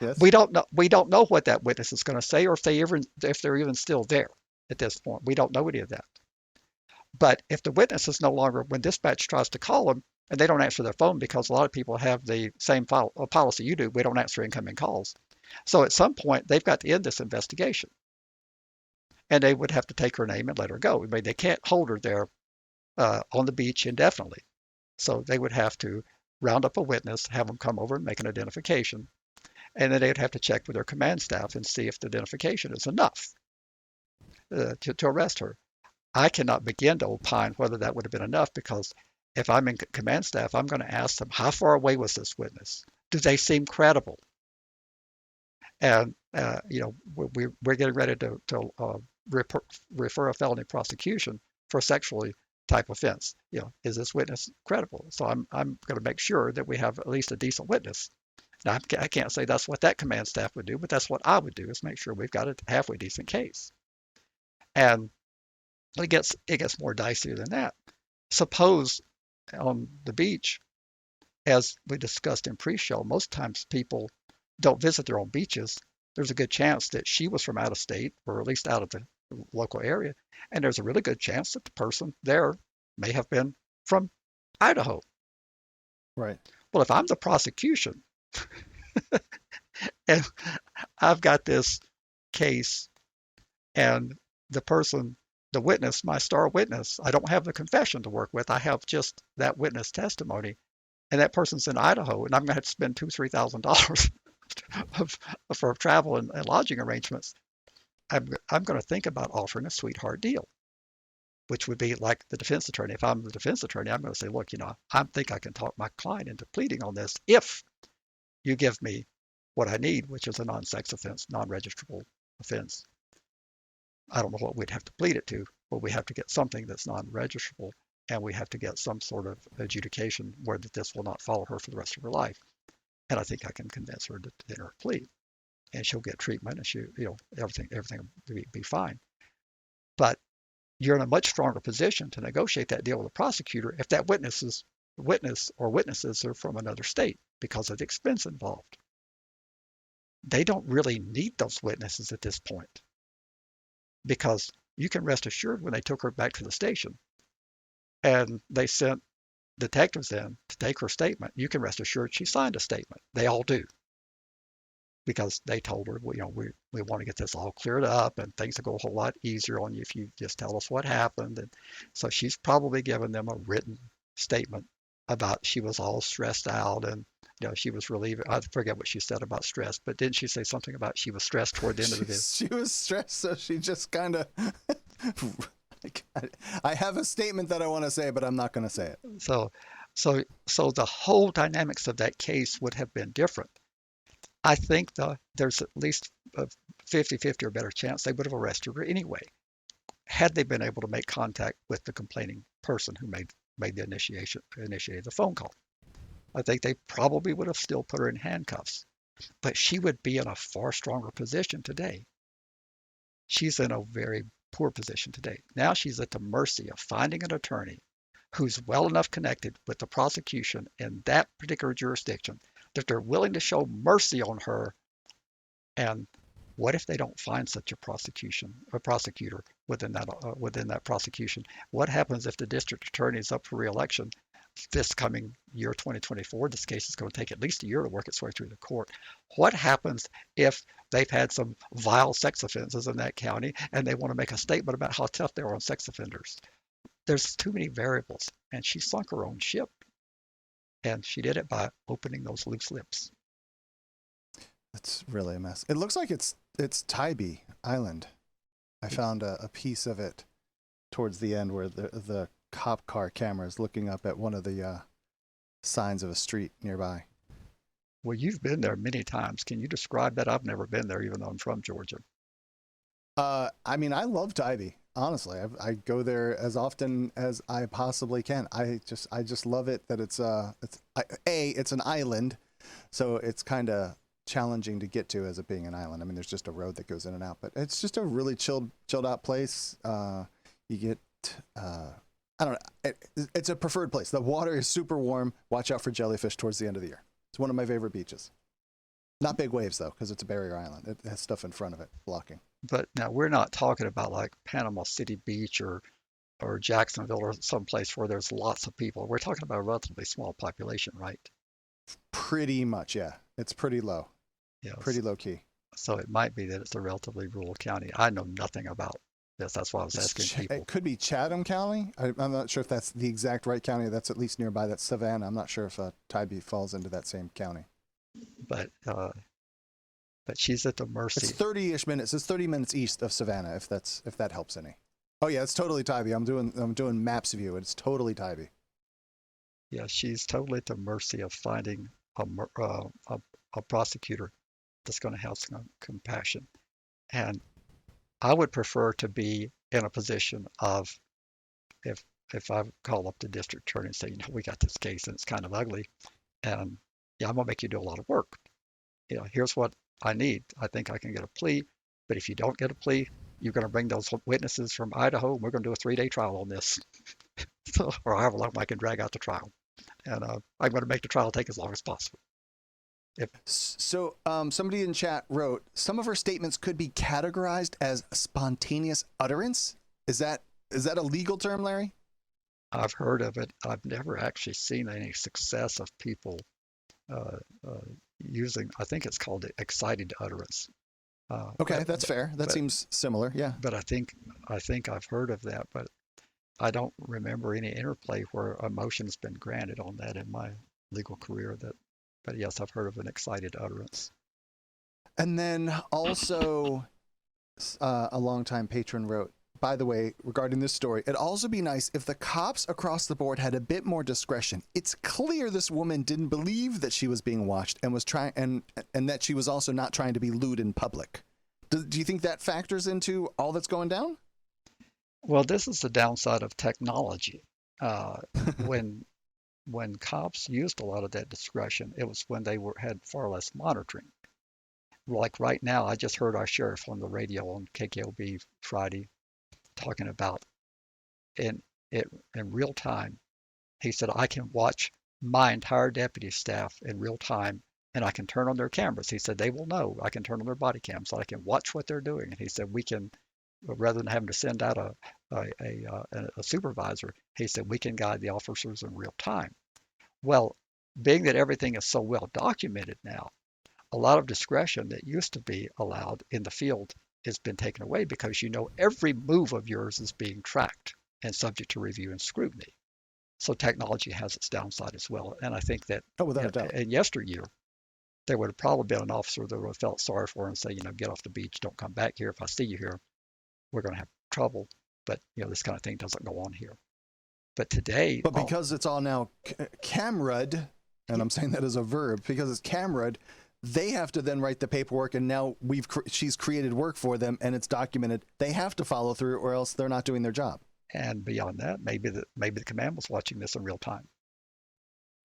Yes. We don't know what that witness is going to say, or if they're even still there at this point. We don't know any of that. But if the witness is no longer, when dispatch tries to call them, and they don't answer their phone, because a lot of people have the same policy you do, we don't answer incoming calls. So at some point, they've got to end this investigation. And they would have to take her name and let her go. I mean, they can't hold her there on the beach indefinitely. So they would have to round up a witness, have them come over and make an identification. And then they'd have to check with their command staff and see if the identification is enough to arrest her. I cannot begin to opine whether that would have been enough, because if I'm in command staff, I'm going to ask them, how far away was this witness? Do they seem credible? And, we're getting ready to refer a felony prosecution for a sexually type offense. Is this witness credible? So I'm going to make sure that we have at least a decent witness. Now, I can't say that's what that command staff would do, but that's what I would do, is make sure we've got a halfway decent case. And it gets more dicey than that. Suppose on the beach, as we discussed in pre-show, most times people don't visit their own beaches. There's a good chance that she was from out of state, or at least out of the local area. And there's a really good chance that the person there may have been from Idaho. Right. Well, if I'm the prosecution and I've got this case, and the witness, my star witness, I don't have the confession to work with. I have just that witness testimony, and that person's in Idaho, and I'm going to have to spend $2,000-$3,000 for travel and lodging arrangements. I'm going to think about offering a sweetheart deal. which would be like the defense attorney. If I'm the defense attorney, I'm going to say, look, I think I can talk my client into pleading on this if you give me what I need, which is a non-sex offense, non-registrable offense. I don't know what we'd have to plead it to, but we have to get something that's non-registrable, and we have to get some sort of adjudication where that this will not follow her for the rest of her life. And I think I can convince her to enter a plea, and she'll get treatment, and everything will be fine. But you're in a much stronger position to negotiate that deal with the prosecutor if that witness or witnesses are from another state because of the expense involved. They don't really need those witnesses at this point, because you can rest assured when they took her back to the station and they sent detectives in to take her statement, you can rest assured she signed a statement. They all do, because they told her, we want to get this all cleared up, and things will go a whole lot easier on you if you just tell us what happened. And so she's probably given them a written statement about she was all stressed out, and she was relieved. I forget what she said about stress, but didn't she say something about she was stressed toward the end of the visit? She was stressed, so she just kind of. I have a statement that I want to say, but I'm not going to say it. So the whole dynamics of that case would have been different. I think there's at least a 50-50 or better chance they would have arrested her anyway, had they been able to make contact with the complaining person who made the initiated the phone call. I think they probably would have still put her in handcuffs, but she would be in a far stronger position today. She's in a very poor position today. Now she's at the mercy of finding an attorney who's well enough connected with the prosecution in that particular jurisdiction that they're willing to show mercy on her. And what if they don't find such a prosecutor within that prosecution? What happens if the district attorney is up for re-election this coming year, 2024? This case is going to take at least a year to work its way through the court. What happens if they've had some vile sex offenses in that county and they want to make a statement about how tough they are on sex offenders? There's too many variables, and she sunk her own ship. And she did it by opening those loose lips. It's really a mess. It looks like it's Tybee Island. I found a piece of it towards the end where the cop car camera is looking up at one of the signs of a street nearby. Well, you've been there many times. Can you describe that? I've never been there, even though I'm from Georgia. I mean, I love Tybee. Honestly, I go there as often as I possibly can. I just love it that it's an island, so it's kind of challenging to get to as it being an island. I mean, there's just a road that goes in and out, but it's just a really chilled out place. You get I don't know. It's a preferred place. The water is super warm. Watch out for jellyfish towards the end of the year. It's one of my favorite beaches. Not big waves though, because it's a barrier island. It has stuff in front of it blocking. But now we're not talking about like Panama City Beach or Jacksonville or someplace where there's lots of people. We're talking about a relatively small population, right? Pretty much, yeah. It's pretty low. Yes. Pretty low key. So it might be that it's a relatively rural county. I know nothing about this. That's why I was asking people. It could be Chatham County. I'm not sure if that's the exact right county. That's at least nearby. That's Savannah. I'm not sure if Tybee falls into that same county. But she's at the mercy. It's 30-ish minutes. It's 30 minutes east of Savannah, if that helps any. Oh yeah, it's totally Tybee. I'm doing maps view. It's totally Tybee. Yeah, she's totally at the mercy of finding a prosecutor that's going to have some compassion. And I would prefer to be in a position of, if I call up the district attorney and say, we got this case and it's kind of ugly, and yeah, I'm gonna make you do a lot of work. Here's what I need. I think I can get a plea, but if you don't get a plea, you're going to bring those witnesses from Idaho, and we're going to do a 3-day trial on this, or however long I can drag out the trial. And I'm going to make the trial take as long as possible. So somebody in chat wrote, some of her statements could be categorized as spontaneous utterance. Is that a legal term, Larry? I've heard of it. I've never actually seen any success of people using, I think it's called excited utterance. Okay, that's fair. That seems similar, yeah. But I think I've heard of that, but I don't remember any interplay where a motion's been granted on that in my legal career. But yes, I've heard of an excited utterance. And then also, a longtime patron wrote, by the way, regarding this story, it'd also be nice if the cops across the board had a bit more discretion. It's clear this woman didn't believe that she was being watched and was trying, and that she was also not trying to be lewd in public. Do you think that factors into all that's going down? Well, this is the downside of technology. When cops used a lot of that discretion, it was when they had far less monitoring. Like right now, I just heard our sheriff on the radio on KKOB Friday talking about in real time. He said, I can watch my entire deputy staff in real time, and I can turn on their cameras. He said they will know. I can turn on their body cams, so I can watch what they're doing. And he said we can, rather than having to send out a supervisor, he said we can guide the officers in real time. Well, being that everything is so well documented now, a lot of discretion that used to be allowed in the field has been taken away because you know every move of yours is being tracked and subject to review and scrutiny. So technology has its downside as well. And I think that without a doubt. In yesteryear, there would have probably been an officer that would have felt sorry for her and say, get off the beach, don't come back here. If I see you here, we're going to have trouble. But, this kind of thing doesn't go on here. But today... But because it's all now cameraed, and I'm saying that as a verb, because it's cameraed, they have to then write the paperwork, and now she's created work for them, and it's documented. They have to follow through, or else they're not doing their job. And beyond that, maybe the command was watching this in real time,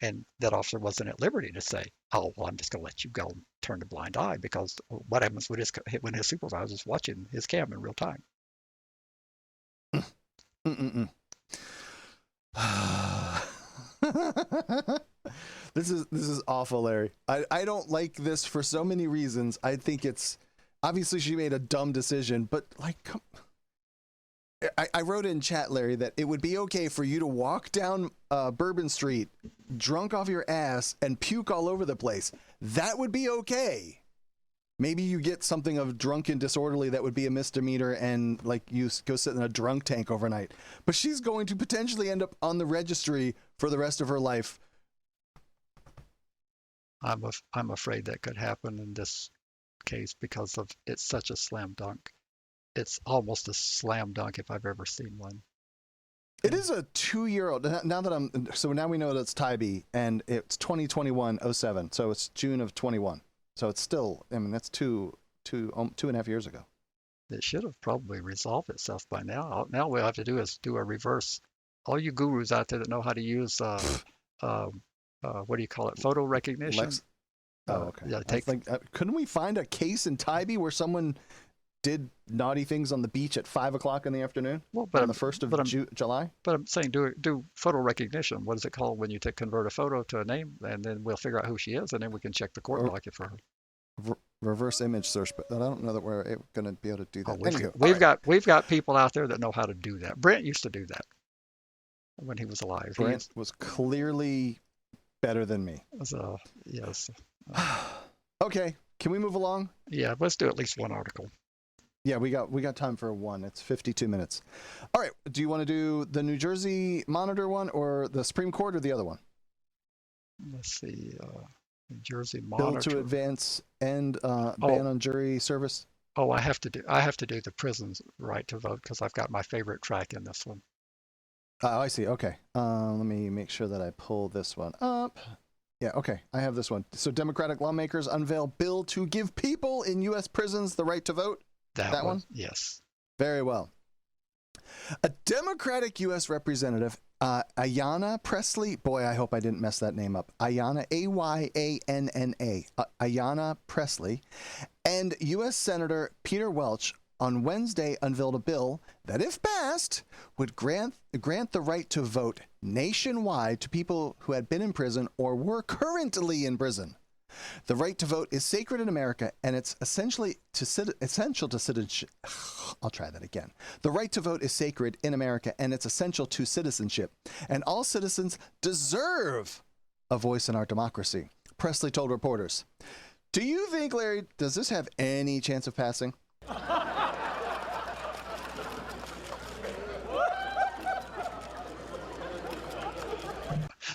and that officer wasn't at liberty to say, "Oh, well, I'm just going to let you go," and turn a blind eye, because what happens when his supervisor is watching his cam in real time? This is awful, Larry. I don't like this for so many reasons. I think it's obviously she made a dumb decision, but I wrote in chat, Larry, that it would be okay for you to walk down Bourbon Street drunk off your ass and puke all over the place. That would be okay. Maybe you get something of drunken disorderly that would be a misdemeanor, and you go sit in a drunk tank overnight. But she's going to potentially end up on the registry for the rest of her life. I'm afraid that could happen in this case because of it's such a slam dunk. It's almost a slam dunk if I've ever seen one. It is a 2-year-old. Now we know that it's Tybee, and it's 2021-07, so it's June of 21. So it's still, that's two and a half years ago. It should have probably resolved itself by now. Now what we have to do is do a reverse. All you gurus out there that know how to use, what do you call it, photo recognition? Okay. Yeah, couldn't we find a case in Tybee where someone did naughty things on the beach at 5 o'clock in the afternoon? Well, but on the 1st of July? But I'm saying do photo recognition. What is it called when you convert a photo to a name, and then we'll figure out who she is, and then we can check the court docket for her. Reverse image search, but I don't know that we're going to be able to do that. We've got people out there that know how to do that. Brent used to do that when he was alive. Brent was clearly better than me. So, yes. Okay, can we move along? Yeah, let's do at least one article. Yeah, we got time for one. It's 52 minutes. All right, do you want to do the New Jersey Monitor one, or the Supreme Court, or the other one? Let's see. New Jersey Monitor. Bill to advance and ban on jury service. Oh, I have to do the prison's right to vote because I've got my favorite track in this one. Oh, I see. Okay. Let me make sure that I pull this one up. Yeah, okay. I have this one. So Democratic lawmakers unveil bill to give people in U.S. prisons the right to vote. That one? Yes. Very well. A Democratic U.S. representative, Ayanna Pressley. Boy, I hope I didn't mess that name up. Ayanna, Ayanna. Ayanna Pressley. And U.S. Senator Peter Welch on Wednesday unveiled a bill that, if passed, would grant the right to vote nationwide to people who had been in prison or were currently in prison. The right to vote is sacred in America, and it's essential to citizenship. I'll try that again. The right to vote is sacred in America, and it's essential to citizenship. And all citizens deserve a voice in our democracy, Pressley told reporters. Do you think, Larry, does this have any chance of passing?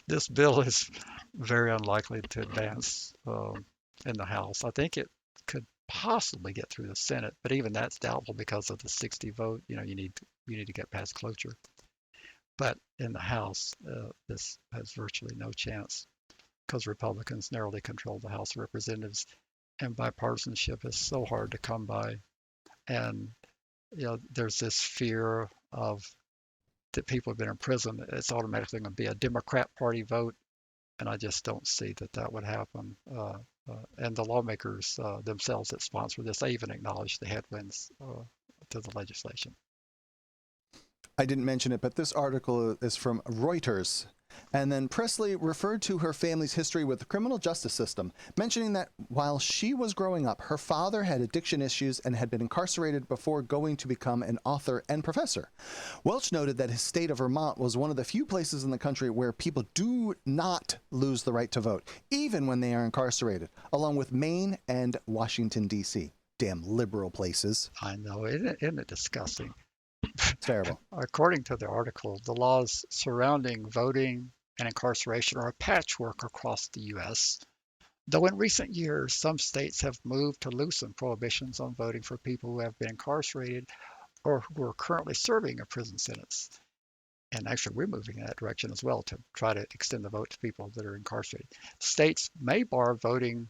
This bill is very unlikely to advance in the House. I think it could possibly get through the Senate, but even that's doubtful because of the 60 vote. You need to get past cloture. But in the House, this has virtually no chance because Republicans narrowly control the House of Representatives, and bipartisanship is so hard to come by. And there's this fear of that people have been in prison. It's automatically going to be a Democrat Party vote, and I just don't see that would happen. And the lawmakers themselves that sponsor this, they even acknowledge the headwinds to the legislation. I didn't mention it, but this article is from Reuters. And then Pressley referred to her family's history with the criminal justice system, mentioning that while she was growing up, her father had addiction issues and had been incarcerated before going to become an author and professor. Welch noted that his state of Vermont was one of the few places in the country where people do not lose the right to vote, even when they are incarcerated, along with Maine and Washington, D.C. Damn liberal places. I know, isn't it disgusting? It's terrible. According to the article, the laws surrounding voting and incarceration are a patchwork across the U.S., though in recent years, some states have moved to loosen prohibitions on voting for people who have been incarcerated or who are currently serving a prison sentence. And actually, we're moving in that direction as well to try to extend the vote to people that are incarcerated. States may bar voting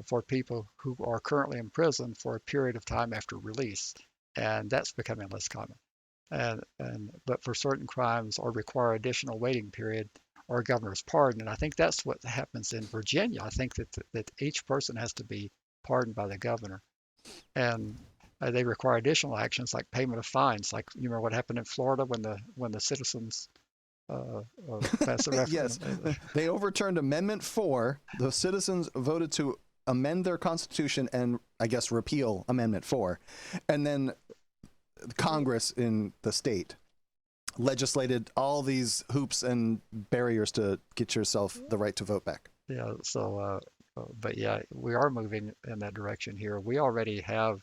for people who are currently in prison for a period of time after release. And that's becoming less common. But for certain crimes or require additional waiting period or a governor's pardon. And I think that's what happens in Virginia. I think that each person has to be pardoned by the governor. And they require additional actions like payment of fines. Like, you remember what happened in Florida when the citizens passed a referendum? Yes, they overturned Amendment 4. The citizens voted to amend their constitution and, I guess, repeal Amendment 4. And then Congress in the state legislated all these hoops and barriers to get yourself the right to vote back. Yeah, so, but yeah, we are moving in that direction here. We already have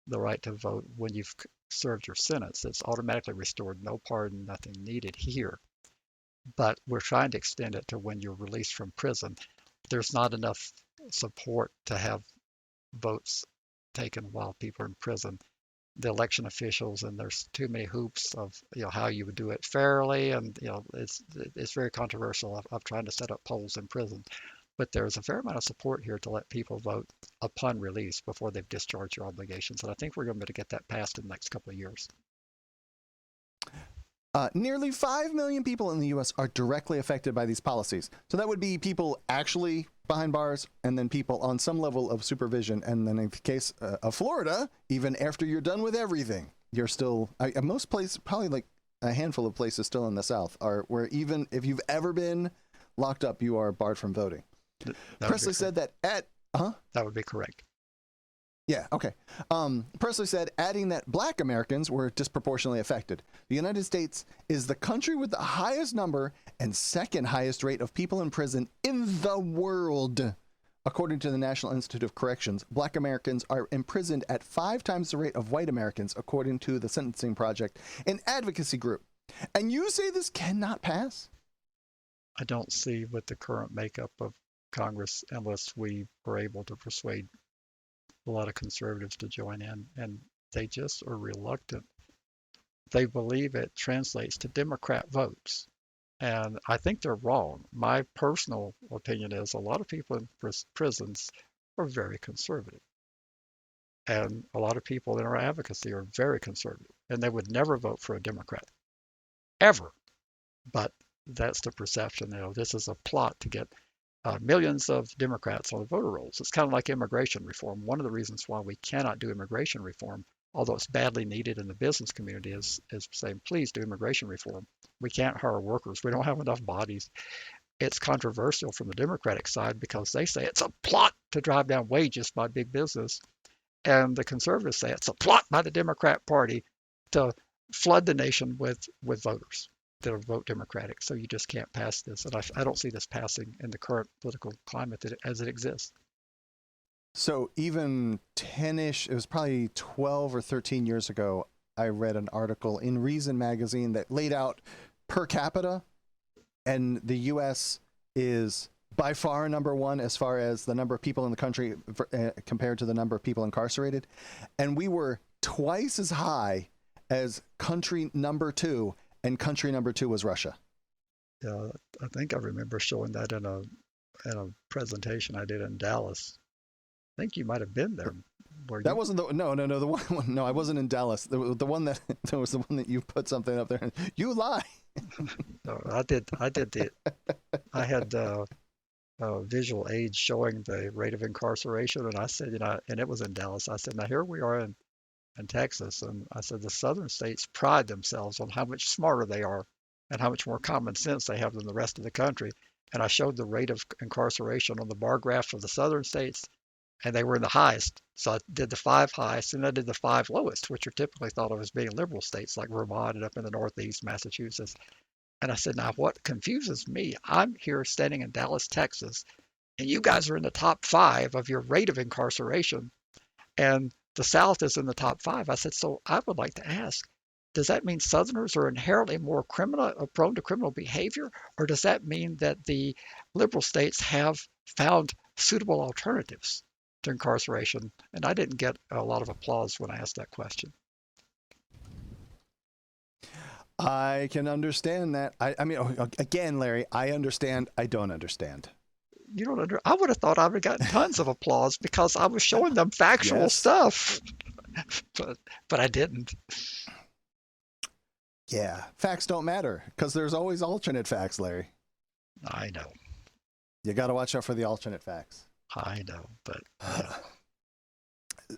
the right to vote when you've served your sentence. It's automatically restored, no pardon, nothing needed here. But we're trying to extend it to when you're released from prison. There's not enough support to have votes taken while people are in prison. The election officials, and there's too many hoops of how you would do it fairly, and it's very controversial of trying to set up polls in prison. But there's a fair amount of support here to let people vote upon release before they've discharged your obligations, and I think we're going to get that passed in the next couple of years. Nearly 5 million people in the U.S. are directly affected by these policies. So that would be people actually behind bars and then people on some level of supervision. And then in the case of Florida, even after you're done with everything, you're still, most places, probably like a handful of places still in the South, are where even if you've ever been locked up, you are barred from voting. Pressley said that That would be correct. Yeah, okay. Pressley said, adding that Black Americans were disproportionately affected. The United States is the country with the highest number and second highest rate of people in prison in the world. According to the National Institute of Corrections, Black Americans are imprisoned at 5 times the rate of white Americans, according to the Sentencing Project, an advocacy group. And you say this cannot pass? I don't see with the current makeup of Congress unless we were able to persuade a lot of conservatives to join in, and they just are reluctant. They believe it translates to Democrat votes, and I think they're wrong. My personal opinion is a lot of people in prisons are very conservative, and a lot of people in our advocacy are very conservative, and they would never vote for a Democrat, ever. But that's the perception. This is a plot to get millions of Democrats on the voter rolls. It's kind of like immigration reform. One of the reasons why we cannot do immigration reform, although it's badly needed in the business community, is saying, please do immigration reform. We can't hire workers. We don't have enough bodies. It's controversial from the Democratic side because they say it's a plot to drive down wages by big business. And the conservatives say it's a plot by the Democrat Party to flood the nation with voters that'll vote Democratic. So you just can't pass this. And I don't see this passing in the current political climate as it exists. So even 10-ish, it was probably 12 or 13 years ago, I read an article in Reason magazine that laid out per capita, and the U.S. is by far number one as far as the number of people in the country compared to the number of people incarcerated. And we were twice as high as country number two, and country number two was Russia. Yeah, I think I remember showing that in a presentation I did in Dallas. I think you might have been there. That wasn't the the one. No, I wasn't in Dallas. The one that was the one that you put something up there. And, you lie. No, I did. I had visual aids showing the rate of incarceration, and I said, and it was in Dallas. I said, now here we are in Texas, and I said the southern states pride themselves on how much smarter they are and how much more common sense they have than the rest of the country. And I showed the rate of incarceration on the bar graph for the southern states, and they were in the highest. So I did the 5 highest, and I did the 5 lowest, which are typically thought of as being liberal states like Vermont and up in the Northeast, Massachusetts. And I said, now what confuses me, I'm here standing in Dallas, Texas, and you guys are in the top 5 of your rate of incarceration, and the South is in the top 5. I said, so I would like to ask, does that mean Southerners are inherently more prone to criminal behavior, or does that mean that the liberal states have found suitable alternatives to incarceration? And I didn't get a lot of applause when I asked that question. I can understand that. I mean, again, Larry, I understand. I don't understand. You don't I would have thought I would have gotten tons of applause because I was showing them factual stuff, but I didn't. Yeah, facts don't matter because there's always alternate facts, Larry. I know. You got to watch out for the alternate facts. I know, but yeah.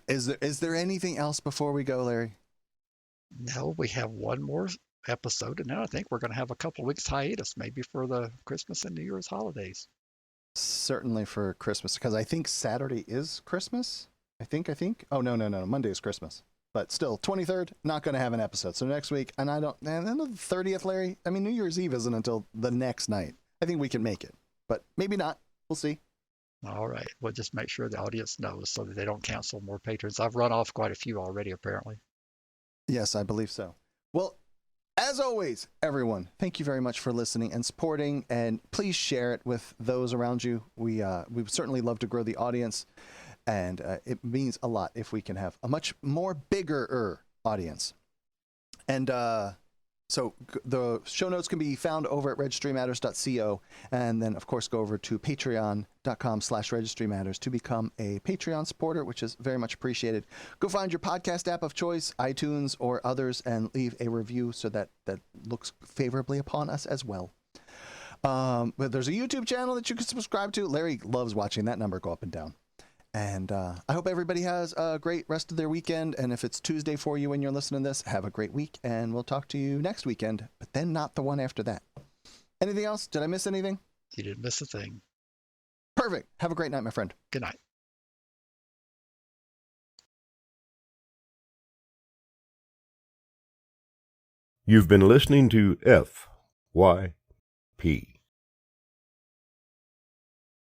Is there anything else before we go, Larry? No, we have one more episode, and then I think we're going to have a couple of weeks hiatus, maybe for the Christmas and New Year's holidays. Certainly for Christmas, because I think Saturday is Christmas. I think. Oh, no. Monday is Christmas. But still, 23rd, not going to have an episode. So next week, and then the 30th, Larry, I mean, New Year's Eve isn't until the next night. I think we can make it, but maybe not. We'll see. All right. We'll just make sure the audience knows so that they don't cancel more patrons. I've run off quite a few already, apparently. Yes, I believe so. Well, as always, everyone, thank you very much for listening and supporting, and please share it with those around you. We would certainly love to grow the audience. And it means a lot if we can have a much more bigger audience. And so the show notes can be found over at registrymatters.co. And then, of course, go over to patreon.com/registrymatters to become a Patreon supporter, which is very much appreciated. Go find your podcast app of choice, iTunes or others, and leave a review so that looks favorably upon us as well. But there's a YouTube channel that you can subscribe to. Larry loves watching that number go up and down. And I hope everybody has a great rest of their weekend. And if it's Tuesday for you when you're listening to this, have a great week. And we'll talk to you next weekend, but then not the one after that. Anything else? Did I miss anything? You didn't miss a thing. Perfect. Have a great night, my friend. Good night. You've been listening to FYP.